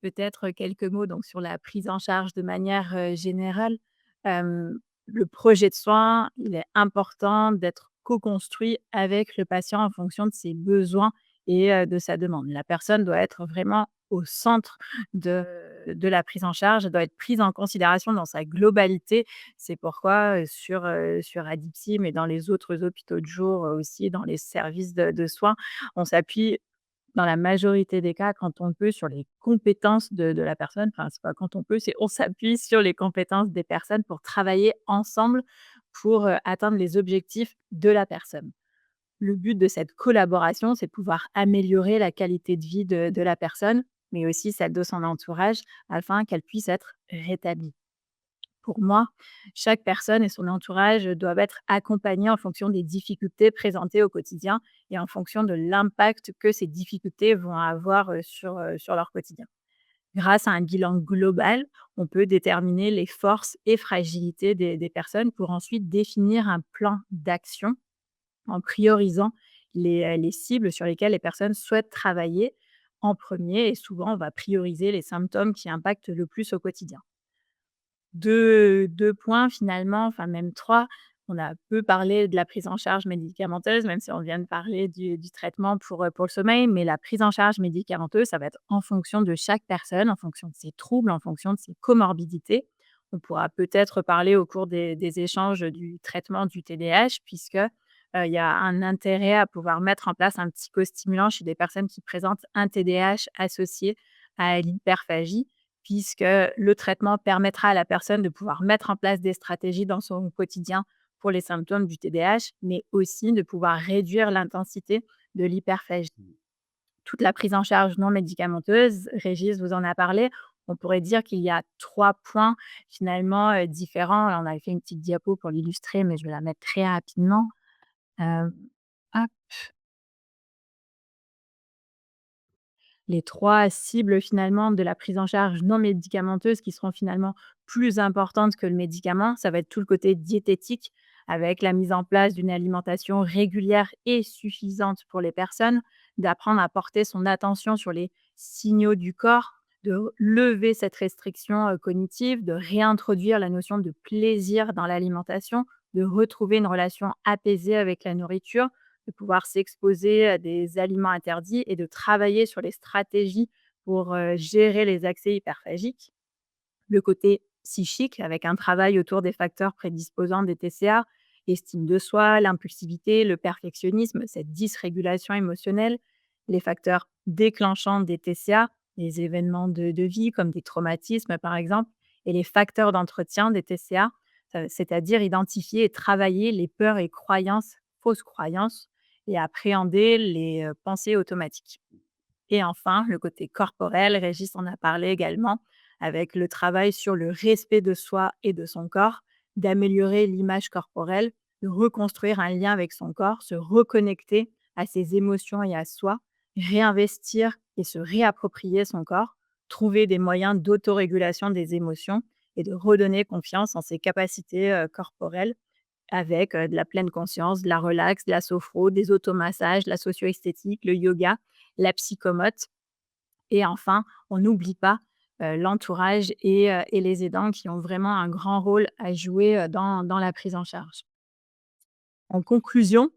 Peut-être quelques mots donc sur la prise en charge de manière, générale. Le projet de soin, il est important d'être co-construit avec le patient en fonction de ses besoins et de sa demande. La personne doit être vraiment au centre de la prise en charge, elle doit être prise en considération dans sa globalité. C'est pourquoi, sur Adipsim et dans les autres hôpitaux de jour, aussi dans les services de soins, on s'appuie dans la majorité des cas, quand on peut, sur les compétences de la personne. Enfin, c'est pas quand on peut, c'est on s'appuie sur les compétences des personnes pour travailler ensemble pour, atteindre les objectifs de la personne. Le but de cette collaboration, c'est de pouvoir améliorer la qualité de vie de la personne, mais aussi celle de son entourage afin qu'elle puisse être rétablie. Pour moi, chaque personne et son entourage doivent être accompagnés en fonction des difficultés présentées au quotidien et en fonction de l'impact que ces difficultés vont avoir sur leur quotidien. Grâce à un bilan global, on peut déterminer les forces et fragilités des personnes pour ensuite définir un plan d'action en priorisant les cibles sur lesquelles les personnes souhaitent travailler en premier. Et souvent, on va prioriser les symptômes qui impactent le plus au quotidien. Deux points finalement, enfin même 3. On a peu parlé de la prise en charge médicamenteuse, même si on vient de parler du traitement pour le sommeil, mais la prise en charge médicamenteuse, ça va être en fonction de chaque personne, en fonction de ses troubles, en fonction de ses comorbidités. On pourra peut-être parler au cours des échanges du traitement du TDAH puisque, il y a un intérêt à pouvoir mettre en place un psychostimulant chez des personnes qui présentent un TDAH associé à l'hyperphagie puisque le traitement permettra à la personne de pouvoir mettre en place des stratégies dans son quotidien pour les symptômes du TDAH, mais aussi de pouvoir réduire l'intensité de l'hyperphagie. Toute la prise en charge non médicamenteuse, Régis vous en a parlé, on pourrait dire qu'il y a 3 points finalement, différents. Là, on avait fait une petite diapo pour l'illustrer, mais je vais la mettre très rapidement. Hem, hop. Les 3 cibles finalement de la prise en charge non médicamenteuse qui seront finalement plus importantes que le médicament, ça va être tout le côté diététique avec la mise en place d'une alimentation régulière et suffisante pour les personnes, d'apprendre à porter son attention sur les signaux du corps, de lever cette restriction, cognitive, de réintroduire la notion de plaisir dans l'alimentation, de retrouver une relation apaisée avec la nourriture, de pouvoir s'exposer à des aliments interdits et de travailler sur les stratégies pour, gérer les accès hyperphagiques. Le côté psychique avec un travail autour des facteurs prédisposants des TCA, l'estime de soi, l'impulsivité, le perfectionnisme, cette dysrégulation émotionnelle, les facteurs déclenchants des TCA, les événements de vie comme des traumatismes par exemple et les facteurs d'entretien des TCA, c'est-à-dire identifier et travailler les peurs et croyances, fausses croyances et appréhender les, pensées automatiques. Et enfin, le côté corporel, Régis en a parlé également, avec le travail sur le respect de soi et de son corps, d'améliorer l'image corporelle, de reconstruire un lien avec son corps, se reconnecter à ses émotions et à soi, réinvestir et se réapproprier son corps, trouver des moyens d'autorégulation des émotions et de redonner confiance en ses capacités corporelles avec, de la pleine conscience, de la relax, de la sophro, des automassages, la socio-esthétique, le yoga, la psychomote et enfin, on n'oublie pas, l'entourage et les aidants qui ont vraiment un grand rôle à jouer, dans la prise en charge. En conclusion,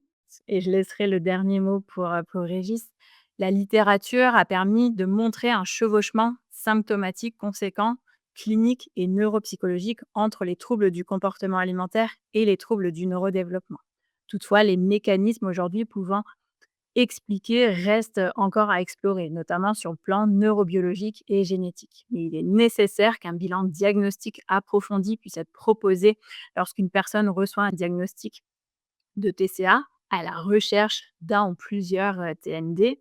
Et je laisserai le dernier mot pour Régis. La littérature a permis de montrer un chevauchement symptomatique conséquent, clinique et neuropsychologique entre les troubles du comportement alimentaire et les troubles du neurodéveloppement. Toutefois, les mécanismes aujourd'hui pouvant expliquer restent encore à explorer, notamment sur le plan neurobiologique et génétique. Mais il est nécessaire qu'un bilan diagnostique approfondi puisse être proposé lorsqu'une personne reçoit un diagnostic de TCA à la recherche d'un ou plusieurs TND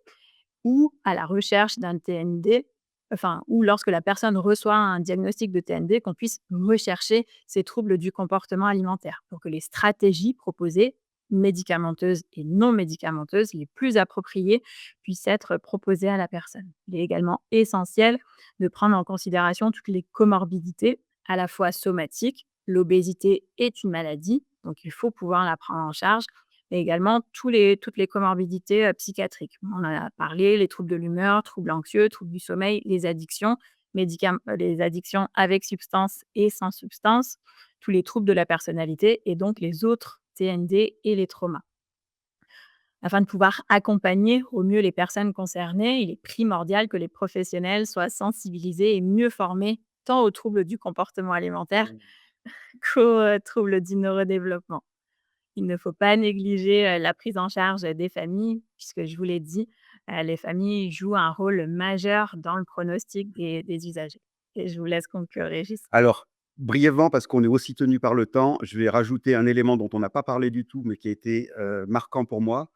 ou à la recherche d'un TND, enfin, ou lorsque la personne reçoit un diagnostic de TND, qu'on puisse rechercher ces troubles du comportement alimentaire pour que les stratégies proposées, médicamenteuses et non médicamenteuses, les plus appropriées, puissent être proposées à la personne. Il est également essentiel de prendre en considération toutes les comorbidités, à la fois somatiques. L'obésité est une maladie, donc il faut pouvoir la prendre en charge, mais également toutes les comorbidités psychiatriques. On en a parlé, les troubles de l'humeur, troubles anxieux, troubles du sommeil, les addictions, les addictions avec substance et sans substance, tous les troubles de la personnalité et donc les autres TND et les traumas. Afin de pouvoir accompagner au mieux les personnes concernées, il est primordial que les professionnels soient sensibilisés et mieux formés tant aux troubles du comportement alimentaire qu'aux troubles du neurodéveloppement. Il ne faut pas négliger la prise en charge des familles, puisque je vous l'ai dit, les familles jouent un rôle majeur dans le pronostic des usagers. Et je vous laisse conclure, Régis. Alors, brièvement, parce qu'on est aussi tenu par le temps, je vais rajouter un élément dont on n'a pas parlé du tout, mais qui a été, marquant pour moi.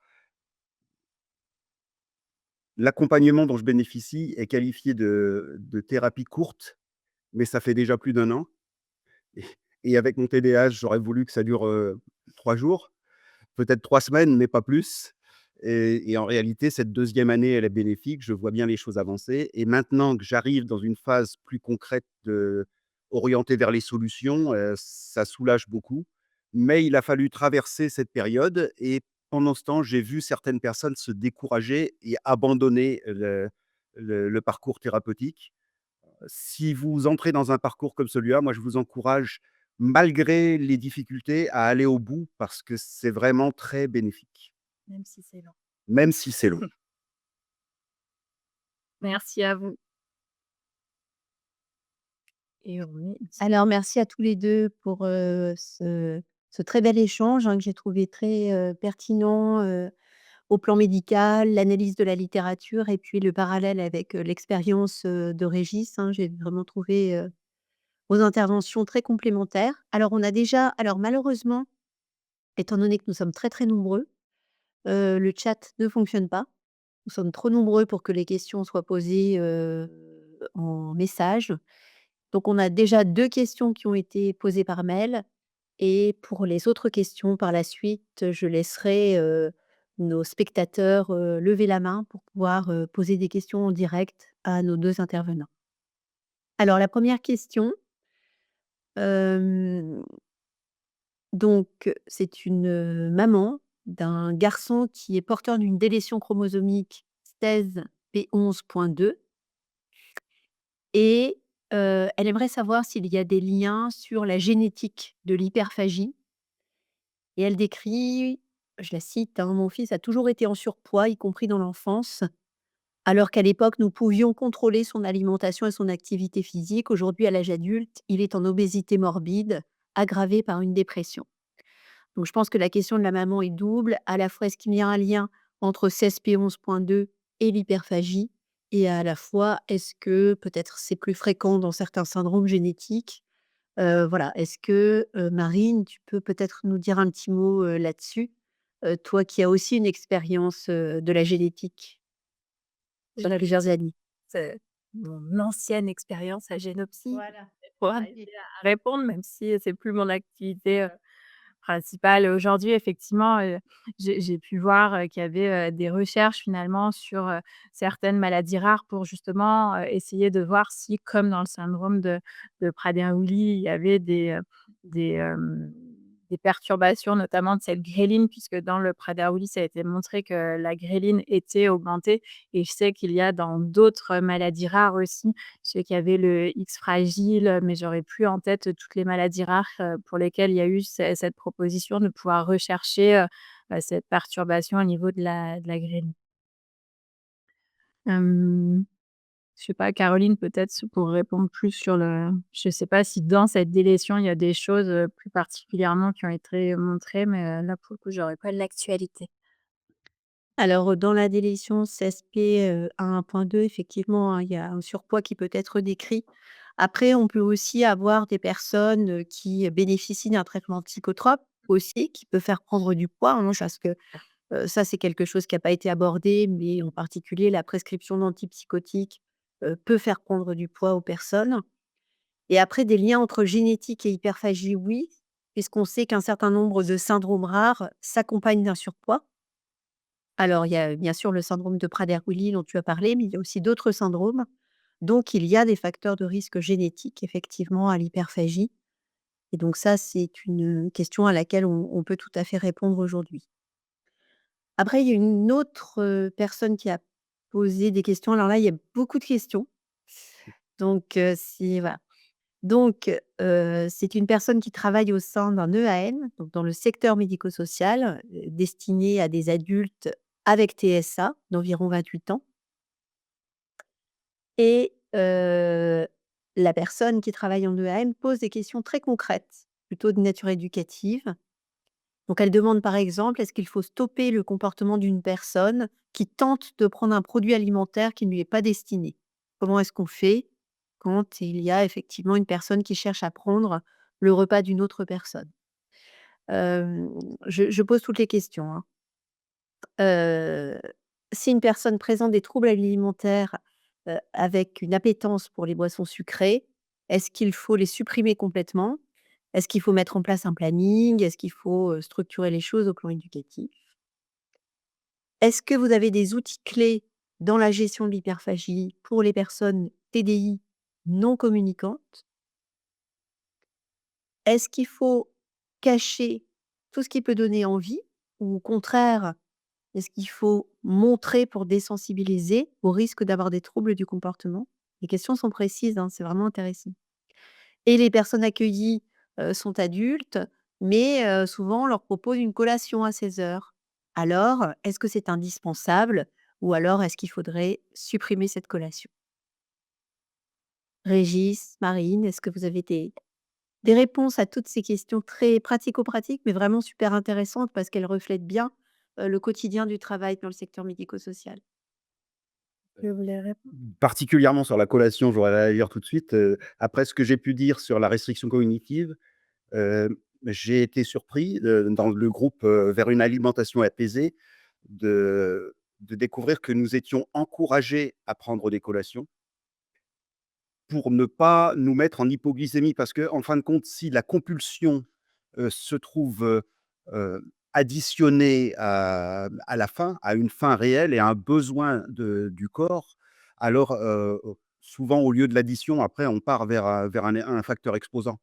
L'accompagnement dont je bénéficie est qualifié de thérapie courte, mais ça fait déjà plus d'1 an et avec mon TDAH, j'aurais voulu que ça dure, 3 jours, peut-être 3 semaines, mais pas plus et en réalité, cette deuxième année, elle est bénéfique. Je vois bien les choses avancer et maintenant que j'arrive dans une phase plus concrète orientée vers les solutions, ça soulage beaucoup. Mais il a fallu traverser cette période et pendant ce temps, j'ai vu certaines personnes se décourager et abandonner le parcours thérapeutique. Si vous entrez dans un parcours comme celui-là, moi, je vous encourage, malgré les difficultés, à aller au bout parce que c'est vraiment très bénéfique, Même si c'est long. même si c'est long. Merci à vous. Et on est Alors merci à tous les 2 pour, ce très bel échange, hein, que j'ai trouvé très, pertinent, au plan médical, l'analyse de la littérature et puis le parallèle avec, l'expérience, de Régis, hein. J'ai vraiment trouvé, vos interventions très complémentaires. Alors malheureusement, étant donné que nous sommes très, très nombreux, le chat ne fonctionne pas. Nous sommes trop nombreux pour que les questions soient posées, en message. Donc on a déjà 2 questions qui ont été posées par mail et pour les autres questions par la suite, je laisserai, nos spectateurs, lever la main pour pouvoir, poser des questions en direct à nos 2 intervenants. Alors la première question, hem, donc c'est une, maman d'un garçon qui est porteur d'une délétion chromosomique 16p11.2 et elle aimerait savoir s'il y a des liens sur la génétique de l'hyperphagie et elle décrit, je la cite, hein: «Mon fils a toujours été en surpoids, y compris dans l'enfance, alors qu'à l'époque, nous pouvions contrôler son alimentation et son activité physique. Aujourd'hui, à l'âge adulte, il est en obésité morbide, aggravée par une dépression». Donc je pense que la question de la maman est double. À la fois, est-ce qu'il y a un lien entre 16p11.2 et l'hyperphagie? Et à la fois, est-ce que peut-être c'est plus fréquent dans certains syndromes génétiques? Voilà, est-ce que, Marine, tu peux peut-être nous dire un petit mot, là-dessus? Toi qui as aussi une expérience, de la génétique sur plusieurs années. c'est mon ancienne expérience à Génopsy Voilà, pour aider à répondre, même si c'est plus mon activité, principale. Aujourd'hui, effectivement, j'ai pu voir, qu'il y avait, des recherches finalement sur, certaines maladies rares pour justement, essayer de voir si, comme dans le syndrome de Prader-Willi, il y avait des, des perturbations, notamment de cette gréline, puisque dans le Prader-Willi, ça a été montré que la gréline était augmentée et je sais qu'il y a dans d'autres maladies rares aussi. Je sais qu'il y avait le X fragile, mais j'aurais plus en tête toutes les maladies rares, pour lesquelles il y a eu cette proposition de pouvoir rechercher, cette perturbation au niveau de la ghreline. Hem, je sais pas, Caroline, peut-être pour répondre plus sur le je sais pas si dans cette délétion, il y a des choses, plus particulièrement qui ont été montrées, mais, là, pour le coup, j'aurais pas l'actualité. Alors, dans la délétion CSP, 1.2, effectivement, hein, il y a un surpoids qui peut être décrit. Après, on peut aussi avoir des personnes, qui bénéficient d'un traitement psychotrope aussi, qui peut faire prendre du poids, hein, parce que, ça, c'est quelque chose qui a pas été abordé, mais en particulier la prescription d'antipsychotiques, peut faire prendre du poids aux personnes. Et après des liens entre génétique et hyperphagie, oui, puisqu'on sait qu'un certain nombre de syndromes rares s'accompagnent d'un surpoids. Alors, il y a bien sûr le syndrome de Prader-Willi dont tu as parlé, mais il y a aussi d'autres syndromes. Donc, il y a des facteurs de risque génétiques, effectivement, à l'hyperphagie. Et donc ça, c'est une question à laquelle on peut tout à fait répondre aujourd'hui. Après, il y a une autre, personne qui a posé des questions. Alors là, il y a beaucoup de questions. Donc, si voilà. Donc, c'est une personne qui travaille au sein d'un EAN, donc dans le secteur médico-social, destiné à des adultes avec TSA d'environ 28 ans. Et la personne qui travaille en EAM pose des questions très concrètes, plutôt de nature éducative. Donc elle demande par exemple: «Est-ce qu'il faut stopper le comportement d'une personne qui tente de prendre un produit alimentaire qui ne lui est pas destiné? Comment est-ce qu'on fait quand il y a effectivement une personne qui cherche à prendre le repas d'une autre personne?» Hem, je pose toutes les questions, hein. Heu, si une personne présente des troubles alimentaires, avec une appétence pour les boissons sucrées, est-ce qu'il faut les supprimer complètement? Est-ce qu'il faut mettre en place un planning? Est-ce qu'il faut, structurer les choses au plan éducatif? Est-ce que vous avez des outils clés dans la gestion de l'hyperphagie pour les personnes TDI non communicantes? Est-ce qu'il faut cacher tout ce qui peut donner envie ou au contraire, est-ce qu'il faut montrer pour désensibiliser au risque d'avoir des troubles du comportement? Les questions sont précises, hein, c'est vraiment intéressant. Et les personnes accueillies, sont adultes, mais souvent on leur propose une collation à 16 heures. Alors, est-ce que c'est indispensable ou alors est-ce qu'il faudrait supprimer cette collation? Régis, Marine, est-ce que vous avez des réponses à toutes ces questions très pratico-pratiques, mais vraiment super intéressantes parce qu'elles reflètent bien, le quotidien du travail dans le secteur médico-social? Je voulais répondre. Particulièrement sur la collation, j'aurais à dire tout de suite, après ce que j'ai pu dire sur la restriction cognitive, j'ai été surpris, dans le groupe, vers une alimentation apaisée, de découvrir que nous étions encouragés à prendre des collations pour ne pas nous mettre en hypoglycémie. Parce qu'en fin de compte, si la compulsion, se trouve, additionnée à la faim, à une faim réelle et à un besoin du corps, alors, souvent au lieu de l'addition, après on part vers un facteur exposant.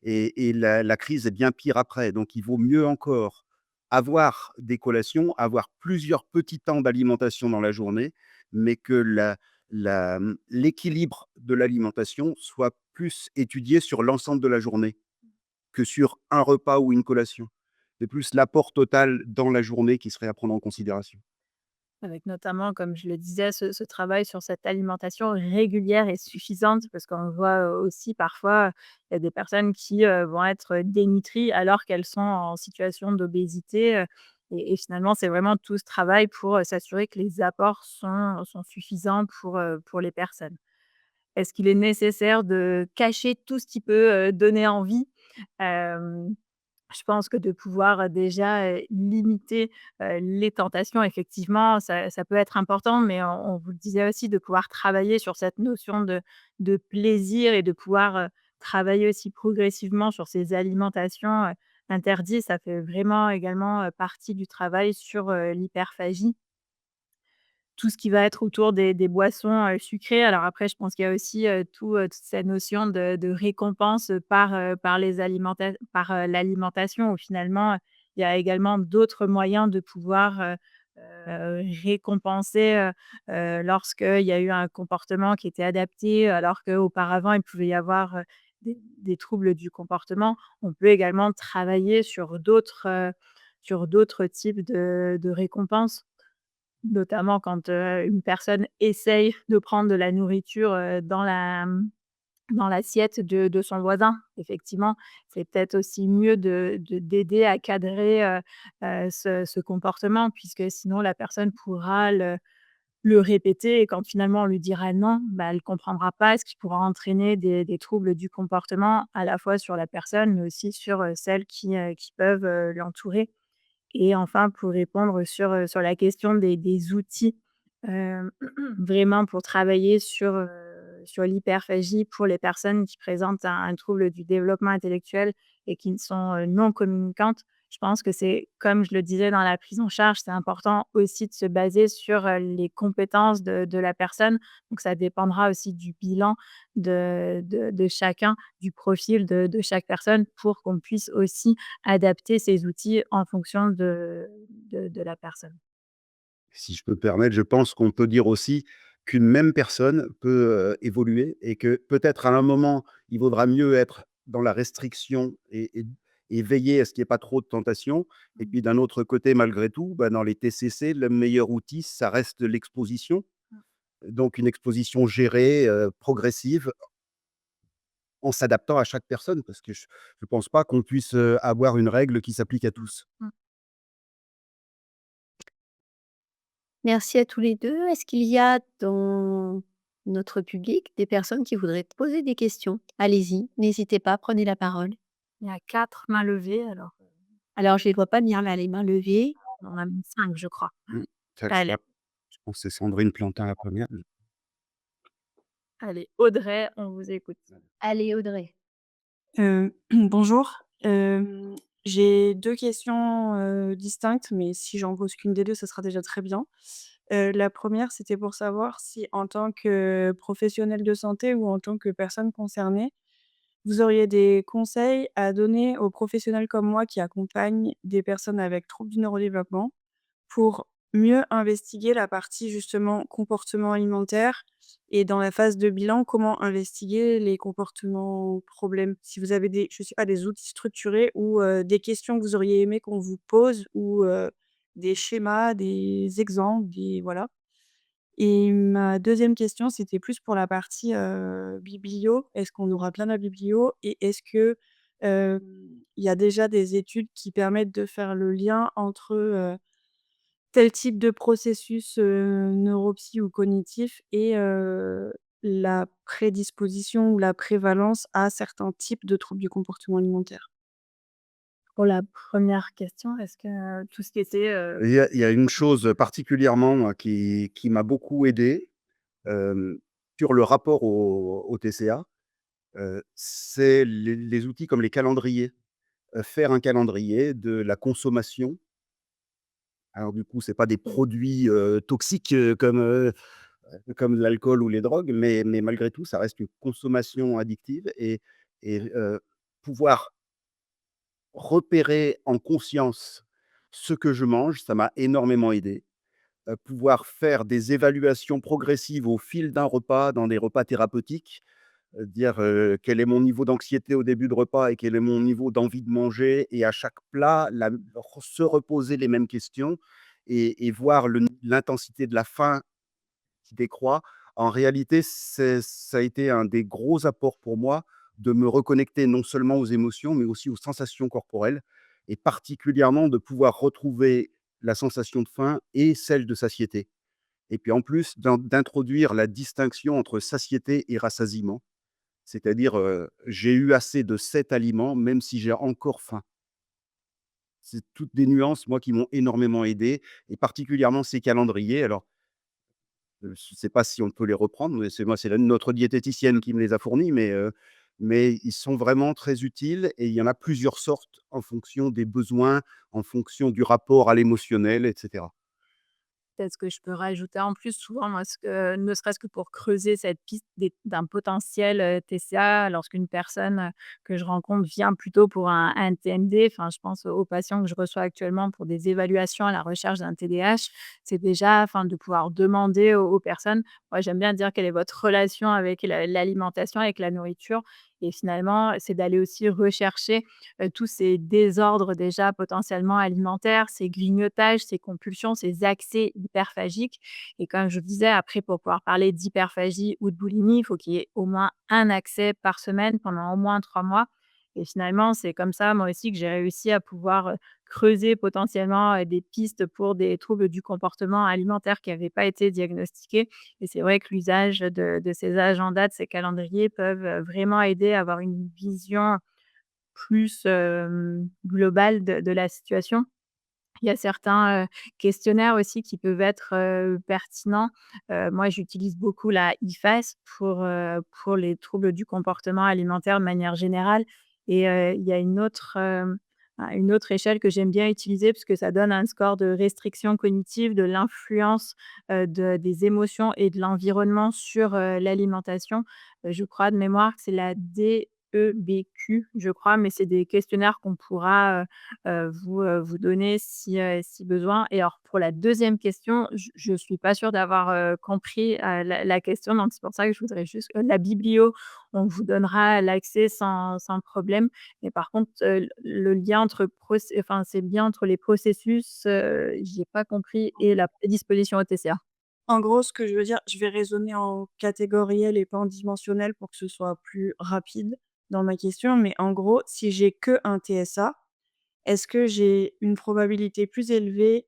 Et la crise est bien pire après. Donc il vaut mieux encore avoir des collations, avoir plusieurs petits temps d'alimentation dans la journée, mais que l'équilibre de l'alimentation soit plus étudié sur l'ensemble de la journée que sur un repas ou une collation. C'est plus l'apport total dans la journée qui serait à prendre en considération. Avec notamment, comme je le disais, ce travail sur cette alimentation régulière et suffisante, parce qu'on voit, aussi parfois, il y a des personnes qui, vont être dénutries alors qu'elles sont en situation d'obésité, et finalement, c'est vraiment tout ce travail pour, s'assurer que les apports sont suffisants pour les personnes. Est-ce qu'il est nécessaire de cacher tout ce qui peut, donner envie? Hem Je pense que de pouvoir, déjà, limiter, les tentations, effectivement, ça peut être important, mais on vous le disait aussi, de pouvoir travailler sur cette notion de plaisir et de pouvoir, travailler aussi progressivement sur ces alimentations, interdites. Ça fait vraiment également, partie du travail sur, l'hyperphagie. Tout ce qui va être autour des boissons, sucrées. Alors après, je pense qu'il y a aussi, toute cette notion de récompense, par l'alimentation où finalement, il y a également d'autres moyens de pouvoir, récompenser, lorsqu'il y a eu un comportement qui était adapté, alors qu'auparavant il pouvait y avoir, des troubles du comportement. On peut également travailler sur d'autres, sur d'autres types de récompenses. Notamment quand, une personne essaye de prendre de la nourriture, dans l'assiette de son voisin. Effectivement, c'est peut-être aussi mieux d'aider à cadrer, ce comportement puisque sinon la personne pourra le répéter et quand finalement on lui dira non, bah, elle comprendra pas, ce qui pourra entraîner des troubles du comportement à la fois sur la personne, mais aussi sur, celles qui peuvent, l'entourer. Et enfin, pour répondre sur la question des outils, hem, vraiment pour travailler sur l'hyperphagie pour les personnes qui présentent un trouble du développement intellectuel et qui ne sont, non communicantes. Je pense que c'est comme je le disais dans la prise en charge, c'est important aussi de se baser sur, les compétences de la personne. Donc ça dépendra aussi du bilan de chacun, du profil de chaque personne pour qu'on puisse aussi adapter ces outils en fonction de la personne. Si je peux me permettre, je pense qu'on peut dire aussi qu'une même personne peut, évoluer et que peut-être à un moment, il vaudra mieux être dans la restriction et veiller à ce qu'il y ait pas trop de tentation et Mmh. puis d'un autre côté, malgré tout, bah, dans les TCC, le meilleur outil, ça reste l'exposition. Donc une exposition gérée, progressive, en s'adaptant à chaque personne parce que je pense pas qu'on puisse, avoir une règle qui s'applique à tous. Mmh. Merci à tous les 2. Est-ce qu'il y a dans notre public des personnes qui voudraient te poser des questions? Allez-y, n'hésitez pas, prenez la parole. Il y a 4 mains levées, alors, Alors je les vois pas venir là, les mains levées. on en a même 5 je crois. Mmh. Tac, Allez, je pense que c'est Sandrine Plantin la première. allez, Audrey, on vous écoute. Allez Audrey. Bonjour. J'ai 2 questions, distinctes, mais si j'en pose qu'une des 2, ça sera déjà très bien. La première, c'était pour savoir si en tant que professionnel de santé ou en tant que personne concernée, vous auriez des conseils à donner aux professionnels comme moi qui accompagnent des personnes avec troubles du neurodéveloppement pour mieux investiguer la partie justement comportement alimentaire et dans la phase de bilan, comment investiguer les comportements problèmes? Si vous avez des je sais pas, des outils structurés ou des questions que vous auriez aimé qu'on vous pose ou des schémas, des exemples, des voilà. Et ma deuxième question, c'était plus pour la partie, biblio. Est-ce qu'on aura plein la biblio? Et est-ce que, hem, il y a déjà des études qui permettent de faire le lien entre, tel type de processus, neuropsy ou cognitif et la prédisposition ou la prévalence à certains types de troubles du comportement alimentaire. Pour la première question, est-ce que tout ce qui était, Il y a une chose particulièrement moi qui m'a beaucoup aidé, hem, sur le rapport au TCA, c'est les outils comme les calendriers. Faire un calendrier de la consommation. Alors du coup, c'est pas des produits, toxiques, comme l'alcool ou les drogues, mais malgré tout, ça reste une consommation addictive et pouvoir repérer en conscience ce que je mange, ça m'a énormément aidé. Pouvoir faire des évaluations progressives au fil d'un repas, dans des repas thérapeutiques, dire, quel est mon niveau d'anxiété au début de repas et quel est mon niveau d'envie de manger et à chaque plat, se reposer les mêmes questions et voir l'intensité de la faim qui décroît. En réalité, ça a été un des gros apports pour moi de me reconnecter non seulement aux émotions, mais aussi aux sensations corporelles et particulièrement de pouvoir retrouver la sensation de faim et celle de satiété et puis en plus d'introduire la distinction entre satiété et rassasiement. C'est-à-dire, j'ai eu assez de cet aliment, même si j'ai encore faim. C'est toutes des nuances, moi, qui m'ont énormément aidé et particulièrement ces calendriers. Alors, je ne sais pas si on peut les reprendre, mais c'est notre diététicienne qui me les a fournis, mais ils sont vraiment très utiles et il y en a plusieurs sortes en fonction des besoins, en fonction du rapport à l'émotionnel et cetera. peut-être ce que je peux rajouter en plus, souvent, moi, ce que ne serait-ce que pour creuser cette piste d'un potentiel TCA, lorsqu'une personne que je rencontre vient plutôt pour un TND, enfin, je pense aux patients que je reçois actuellement pour des évaluations à la recherche d'un TDAH, c'est déjà enfin, de pouvoir demander aux personnes, moi j'aime bien dire quelle est votre relation avec l'alimentation, avec la nourriture, et finalement, c'est d'aller aussi rechercher, tous ces désordres déjà potentiellement alimentaires, ces grignotages, ces compulsions, ces accès hyperphagiques et comme je vous disais, après pour pouvoir parler d'hyperphagie ou de boulimie, il faut qu'il y ait au moins un accès par semaine pendant au moins 3 mois et finalement, c'est comme ça, moi aussi, que j'ai réussi à pouvoir, creuser potentiellement, des pistes pour des troubles du comportement alimentaire qui n'avaient pas été diagnostiqués et c'est vrai que l'usage de ces agendas, de ces calendriers peuvent, vraiment aider à avoir une vision plus, globale de la situation. Il y a certains, questionnaires aussi qui peuvent être, pertinents. Moi, j'utilise beaucoup la IFAS pour les troubles du comportement alimentaire de manière générale et il y a une autre échelle que j'aime bien utiliser puisque ça donne un score de restriction cognitive de l'influence, des émotions et de l'environnement sur, l'alimentation. Je crois de mémoire que c'est la DEBQ, je crois, mais c'est des questionnaires qu'on pourra, vous donner si besoin et alors pour la deuxième question, je suis pas sûre d'avoir, compris, la question donc c'est pour ça que je voudrais juste la biblio, on vous donnera l'accès sans problème mais par contre, le lien entre enfin, c'est le lien entre les processus, j'ai pas compris et la prédisposition au TCA. En gros, ce que je veux dire, je vais raisonner en catégoriel et pas en dimensionnel pour que ce soit plus rapide dans ma question, mais en gros, si j'ai qu'un TSA, est-ce que j'ai une probabilité plus élevée,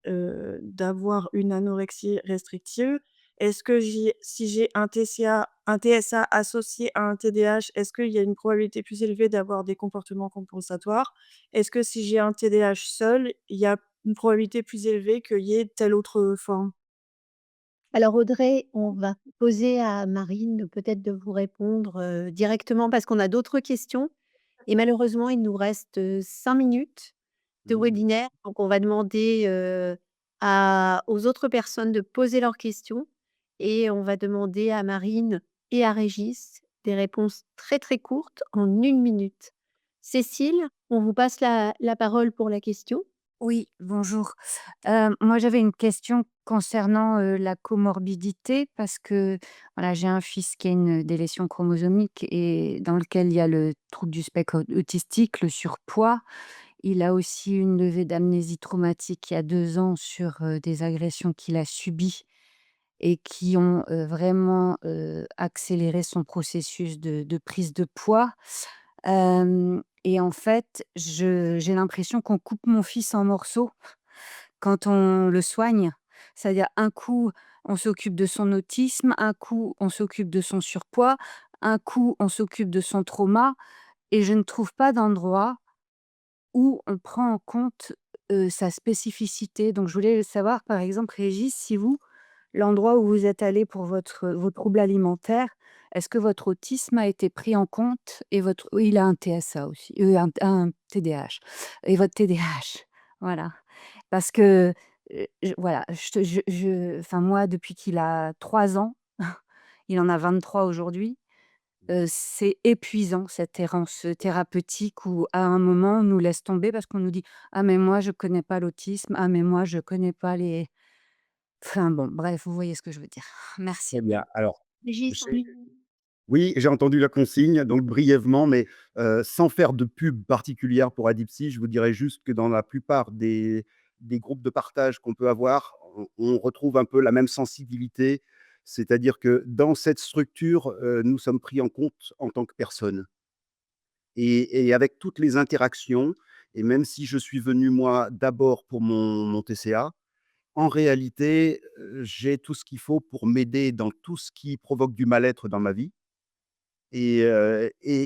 d'avoir une anorexie restrictive? Est-ce que si j'ai un TSA associé à un TDAH, est-ce qu'il y a une probabilité plus élevée d'avoir des comportements compensatoires? Est-ce que si j'ai un TDAH seul, il y a une probabilité plus élevée qu'il y ait telle autre forme? Alors Audrey, on va poser à Marine peut-être de vous répondre, directement parce qu'on a d'autres questions et malheureusement, il nous reste, 5 minutes de Mmh. webinaire. Donc on va demander, à aux autres personnes de poser leurs questions et on va demander à Marine et à Régis des réponses très, très courtes en 1 minute. Cécile, on vous passe la parole pour la question. Oui, bonjour. Moi, j'avais une question concernant, la comorbidité parce que, voilà, j'ai un fils qui a une délétion chromosomique et dans lequel il y a le trouble du spectre autistique, le surpoids. Il a aussi une levée d'amnésie traumatique il y a 2 ans sur, des agressions qu'il a subies et qui ont, vraiment, accéléré son processus de prise de poids. Et en fait, j'ai l'impression qu'on coupe mon fils en morceaux quand on le soigne. C'est-à-dire un coup, on s'occupe de son autisme, un coup, on s'occupe de son surpoids, un coup, on s'occupe de son trauma et je ne trouve pas d'endroit où on prend en compte, sa spécificité. Donc je voulais savoir, par exemple, Régis, si vous, l'endroit où vous êtes allé pour vos troubles alimentaires, est-ce que votre autisme a été pris en compte et votre oui, il a un TSA aussi, un TDAH et votre TDAH, voilà. Parce que, voilà, enfin moi depuis qu'il a 3 ans, il en a 23 aujourd'hui, c'est épuisant cette errance, thérapeutique où à un moment on nous laisse tomber parce qu'on nous dit: «Ah mais moi je connais pas l'autisme, ah mais moi je connais pas les» enfin bon, bref, vous voyez ce que je veux dire. Merci. Très bien. Alors, Régis, en j'ai 1 minute. oui, j'ai entendu la consigne, donc brièvement, mais sans faire de pub particulière pour Adipsy, je vous dirais juste que dans la plupart des groupes de partage qu'on peut avoir, on retrouve un peu la même sensibilité. C'est-à-dire que dans cette structure, nous sommes pris en compte en tant que personne et avec toutes les interactions et même si je suis venu moi d'abord pour mon TCA, en réalité, j'ai tout ce qu'il faut pour m'aider dans tout ce qui provoque du mal-être dans ma vie et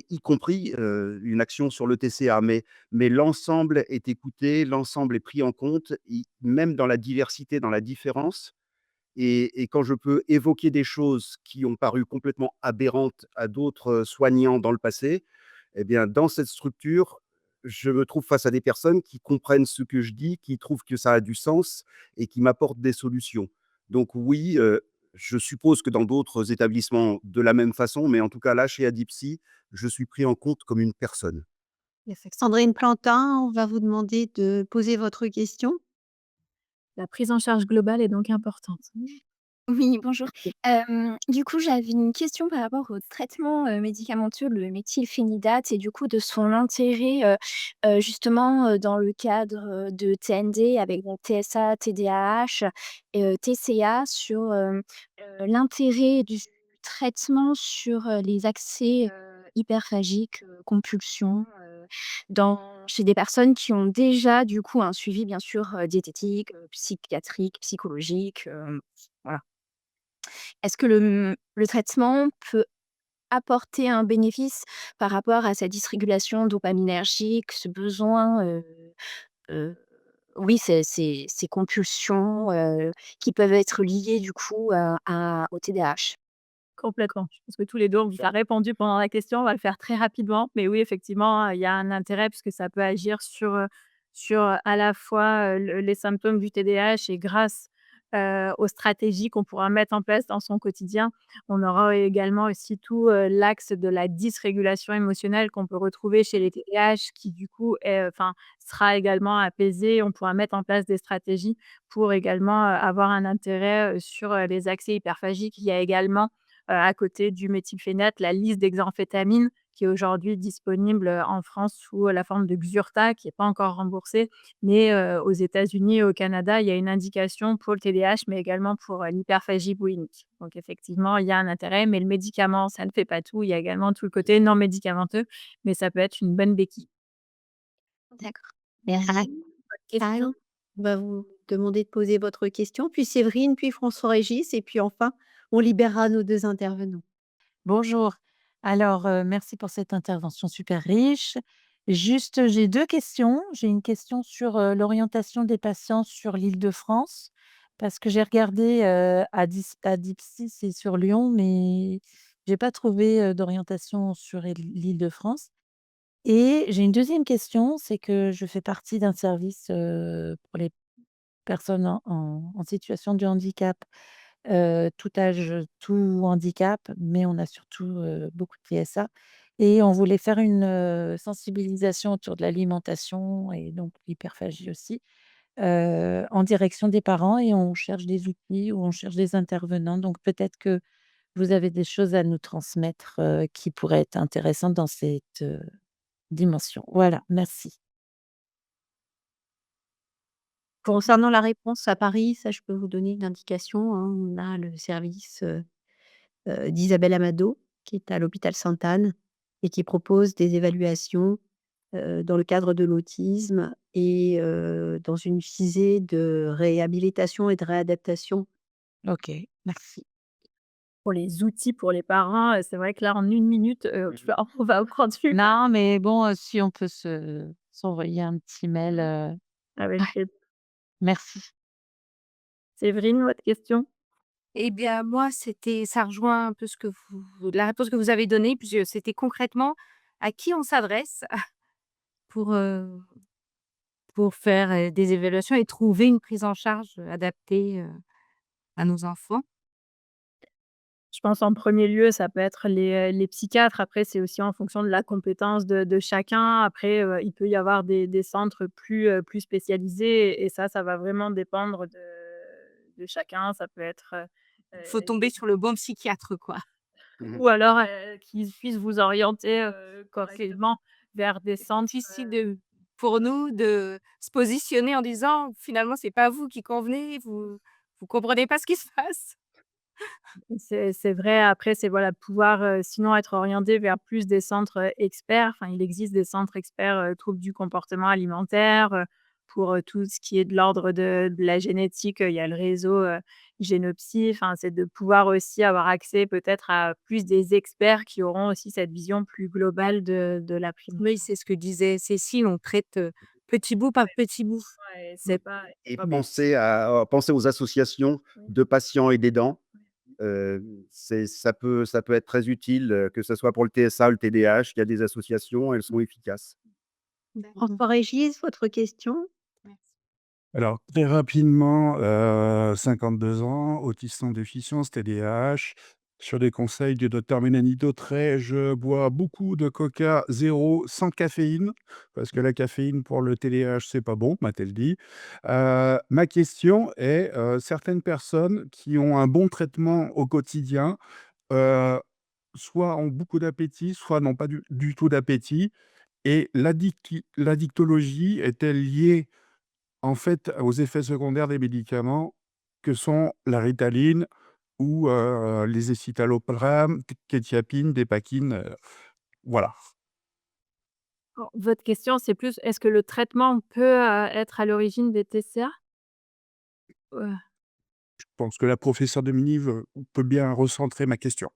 y compris, une action sur le TCA. Mais l'ensemble est écouté, l'ensemble est pris en compte, y même dans la diversité, dans la différence et quand je peux évoquer des choses qui ont paru complètement aberrantes à d'autres, soignants dans le passé, et bien, dans cette structure, je me trouve face à des personnes qui comprennent ce que je dis, qui trouvent que ça a du sens et qui m'apportent des solutions. Donc oui, je suppose que dans d'autres établissements de la même façon, mais en tout cas là, chez Adipsy, je suis pris en compte comme une personne. Sandrine Plantin, on va vous demander de poser votre question. La prise en charge globale est donc importante. Oui, bonjour. Du coup, j'avais une question par rapport au traitement, médicamenteux, le méthylphénidate et du coup de son intérêt, justement, dans le cadre, de TND avec donc TSA, TDAH et TCA sur, l'intérêt du traitement sur, les accès, hyperphagiques, compulsions, chez des personnes qui ont déjà du coup un suivi bien sûr, diététique, psychiatrique, psychologique, voilà. Est-ce que le traitement peut apporter un bénéfice par rapport à sa dysrégulation dopaminergique, ce besoin, heu, oui, ces compulsions, qui peuvent être liées du coup, au TDAH? Complètement. Je pense que tous les 2 on vous a répondu pendant la question, on va le faire très rapidement. Mais oui, effectivement, il y a un intérêt puisque ça peut agir sur, à la fois, les symptômes du TDAH et grâce, aux stratégies qu'on pourra mettre en place dans son quotidien. On aura également aussi tout, l'axe de la dysrégulation émotionnelle qu'on peut retrouver chez les TDAH qui du coup est, enfin, sera également apaisé. On pourra mettre en place des stratégies pour également, avoir un intérêt, sur, les accès hyperphagiques. Il y a également à côté du méthylphénate, la liste d'hexamphétamines qui est aujourd'hui disponible, en France sous la forme de Xurta, qui est pas encore remboursée. Mais, aux États-Unis et au Canada, il y a une indication pour le TDAH, mais également pour, l'hyperphagie boulimique. Donc effectivement, il y a un intérêt, mais le médicament, ça ne fait pas tout. Il y a également tout le côté non médicamenteux, mais ça peut être une bonne béquille. D'accord. Merci. Bonne question. On va vous demander de poser votre question, puis Séverine, puis François-Régis et puis enfin, on libérera nos 2 intervenants. Bonjour. Alors, merci pour cette intervention super riche. Juste, j'ai 2 questions. J'ai une question sur, l'orientation des patients sur l'Île-de-France, parce que j'ai regardé, à Dipsy, c'est sur Lyon, mais j'ai pas trouvé, d'orientation sur l'Île-de-France. Et j'ai une deuxième question, c'est que je fais partie d'un service, pour les personnes en situation de handicap, tout âge, tout handicap, mais on a surtout, beaucoup de TSA et on voulait faire une, sensibilisation autour de l'alimentation et donc l'hyperphagie aussi, en direction des parents et on cherche des outils ou on cherche des intervenants. Donc peut-être que vous avez des choses à nous transmettre, qui pourraient être intéressantes dans cette, dimension. Voilà, merci. Concernant la réponse à Paris, ça je peux vous donner une indication, hein. On a le service, d'Isabelle Amado, qui est à l'hôpital Sainte-Anne et qui propose des évaluations, dans le cadre de l'autisme et dans une visée de réhabilitation et de réadaptation. OK, merci. Pour les outils pour les parents, c'est vrai que là, en une minute, on va prendre une Non, mais bon, si on peut s'envoyer un petit mail, avec ouais, merci. Séverine, votre question? Eh bien, moi, ça rejoint un peu ce que vous la réponse que vous avez donnée, puisque c'était concrètement à qui on s'adresse pour, pour faire, des évaluations et trouver une prise en charge, adaptée, à nos enfants. Je pense en premier lieu, ça peut être les psychiatres. Après, c'est aussi en fonction de la compétence de chacun. Après, il peut y avoir des centres plus spécialisés et ça va vraiment dépendre de chacun. Ça peut être, Faut tomber sur le bon psychiatre, quoi. Mmh. ou alors, qu'ils puissent vous orienter, correctement vers des centres. Difficile pour nous de se positionner en disant: «Finalement, c'est pas vous qui convenez, vous comprenez pas ce qui se passe». C'est vrai, après, c'est voilà, pouvoir, sinon être orienté vers plus des centres, experts. Enfin, il existe des centres experts, troubles du comportement alimentaire, pour, tout ce qui est de l'ordre de la génétique, il y a le réseau, Génopsy. Enfin, c'est de pouvoir aussi avoir accès peut-être à plus des experts qui auront aussi cette vision plus globale de la prise en Oui, charge. c'est ce que disait Cécile, on traite, petit bout par petit bout. Ouais, Mmh. c'est Et pas bon. penser aux associations Oui, de patients et d'aidants. oui. Ça peut être très utile, que ce soit pour le TSA, le TDAH. Il y a des associations, elles sont efficaces. D'accord. François-Régis, votre question? Merci. Alors, très rapidement, 52 ans, autiste sans déficience, TDAH. sur des conseils du docteur Mélanie Dautrey. Je bois beaucoup de coca zéro sans caféine, parce que la caféine pour le TDAH, c'est pas bon, m'a-t-elle dit. Ma question est, certaines personnes qui ont un bon traitement au quotidien, heu, soit ont beaucoup d'appétit, soit n'ont pas du tout d'appétit, et l'addictologie est-elle liée, en fait, aux effets secondaires des médicaments que sont la Ritaline ou les escitalopram, quetiapine, dépakine, voilà. Votre question, c'est plus est-ce que le traitement peut, être à l'origine des TCA? Heu, Je pense que la professeure de Minive peut bien recentrer ma question.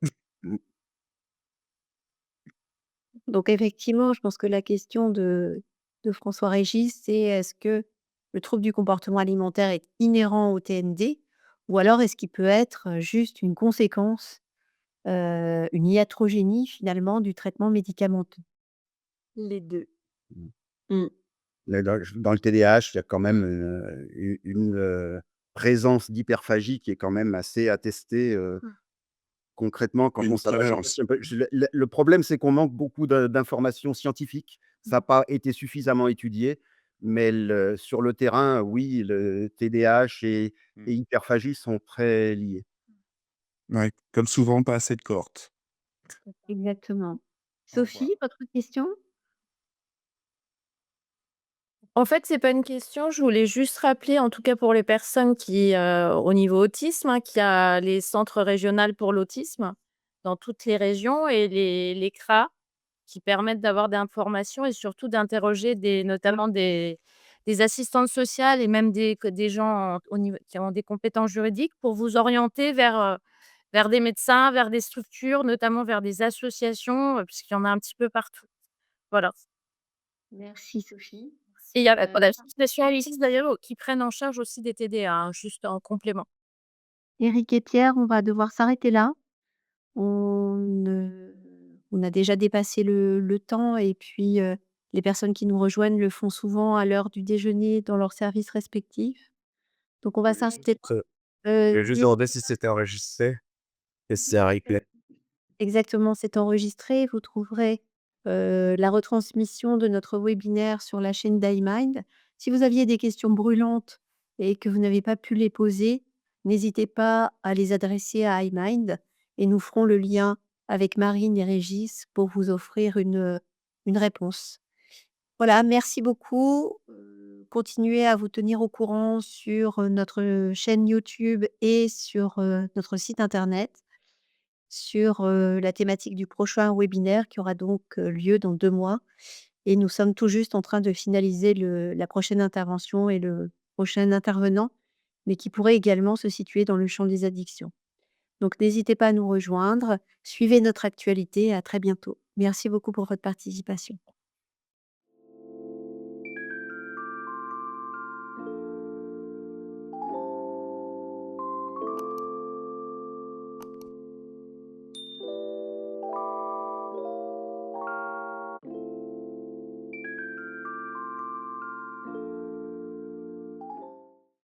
Donc effectivement, je pense que la question de François Régis, c'est est-ce que le trouble du comportement alimentaire est inhérent au TND ou alors est-ce qu'il peut être, juste une conséquence, une iatrogénie finalement du traitement médicamenteux? les 2. Mmh. Mmh. Là, dans le TDAH, il y a quand même, une, présence d'hyperphagie qui est quand même assez attestée, concrètement quand Une on s'adresse urgence. le problème, c'est qu'on manque beaucoup d'informations scientifiques. Ça n'a pas été suffisamment étudié, mais sur le terrain, oui, le TDAH et hyperphagie sont très liés. Ouais, comme souvent, pas assez de cohortes. Exactement. Au revoir. Sophie, votre question? En fait, c'est pas une question, je voulais juste rappeler, en tout cas pour les personnes qui, au niveau autisme, hein, qu'il y a les centres régionaux pour l'autisme dans toutes les régions et les CRA qui permettent d'avoir des informations et surtout d'interroger notamment des assistantes sociales et même des gens au niveau qui ont des compétences juridiques pour vous orienter vers des médecins, vers des structures, notamment vers des associations, puisqu'il y en a un petit peu partout. Voilà. Merci Sophie. Et il y a Heu, voilà, l'association Alicis d'ailleurs, qui prennent en charge aussi des TDA, hein, juste en complément. Eric et Pierre, on va devoir s'arrêter là. On, on a déjà dépassé le temps et puis, les personnes qui nous rejoignent le font souvent à l'heure du déjeuner dans leurs services respectifs. Donc on va s'installer, Je vais juste d'ici demander si c'était enregistré et si c'est un replay. exactement, c'est enregistré. Vous trouverez, la retransmission de notre webinaire sur la chaîne d'iMind. Si vous aviez des questions brûlantes et que vous n'avez pas pu les poser, n'hésitez pas à les adresser à iMind et nous ferons le lien avec Marine et Régis pour vous offrir une réponse. Voilà, merci beaucoup. Continuez à vous tenir au courant sur, notre chaîne YouTube et sur, notre site internet sur, la thématique du prochain webinaire qui aura donc, lieu dans 2 mois et nous sommes tout juste en train de finaliser la prochaine intervention et le prochain intervenant, mais qui pourrait également se situer dans le champ des addictions. Donc n'hésitez pas à nous rejoindre, suivez notre actualité, à très bientôt. Merci beaucoup pour votre participation.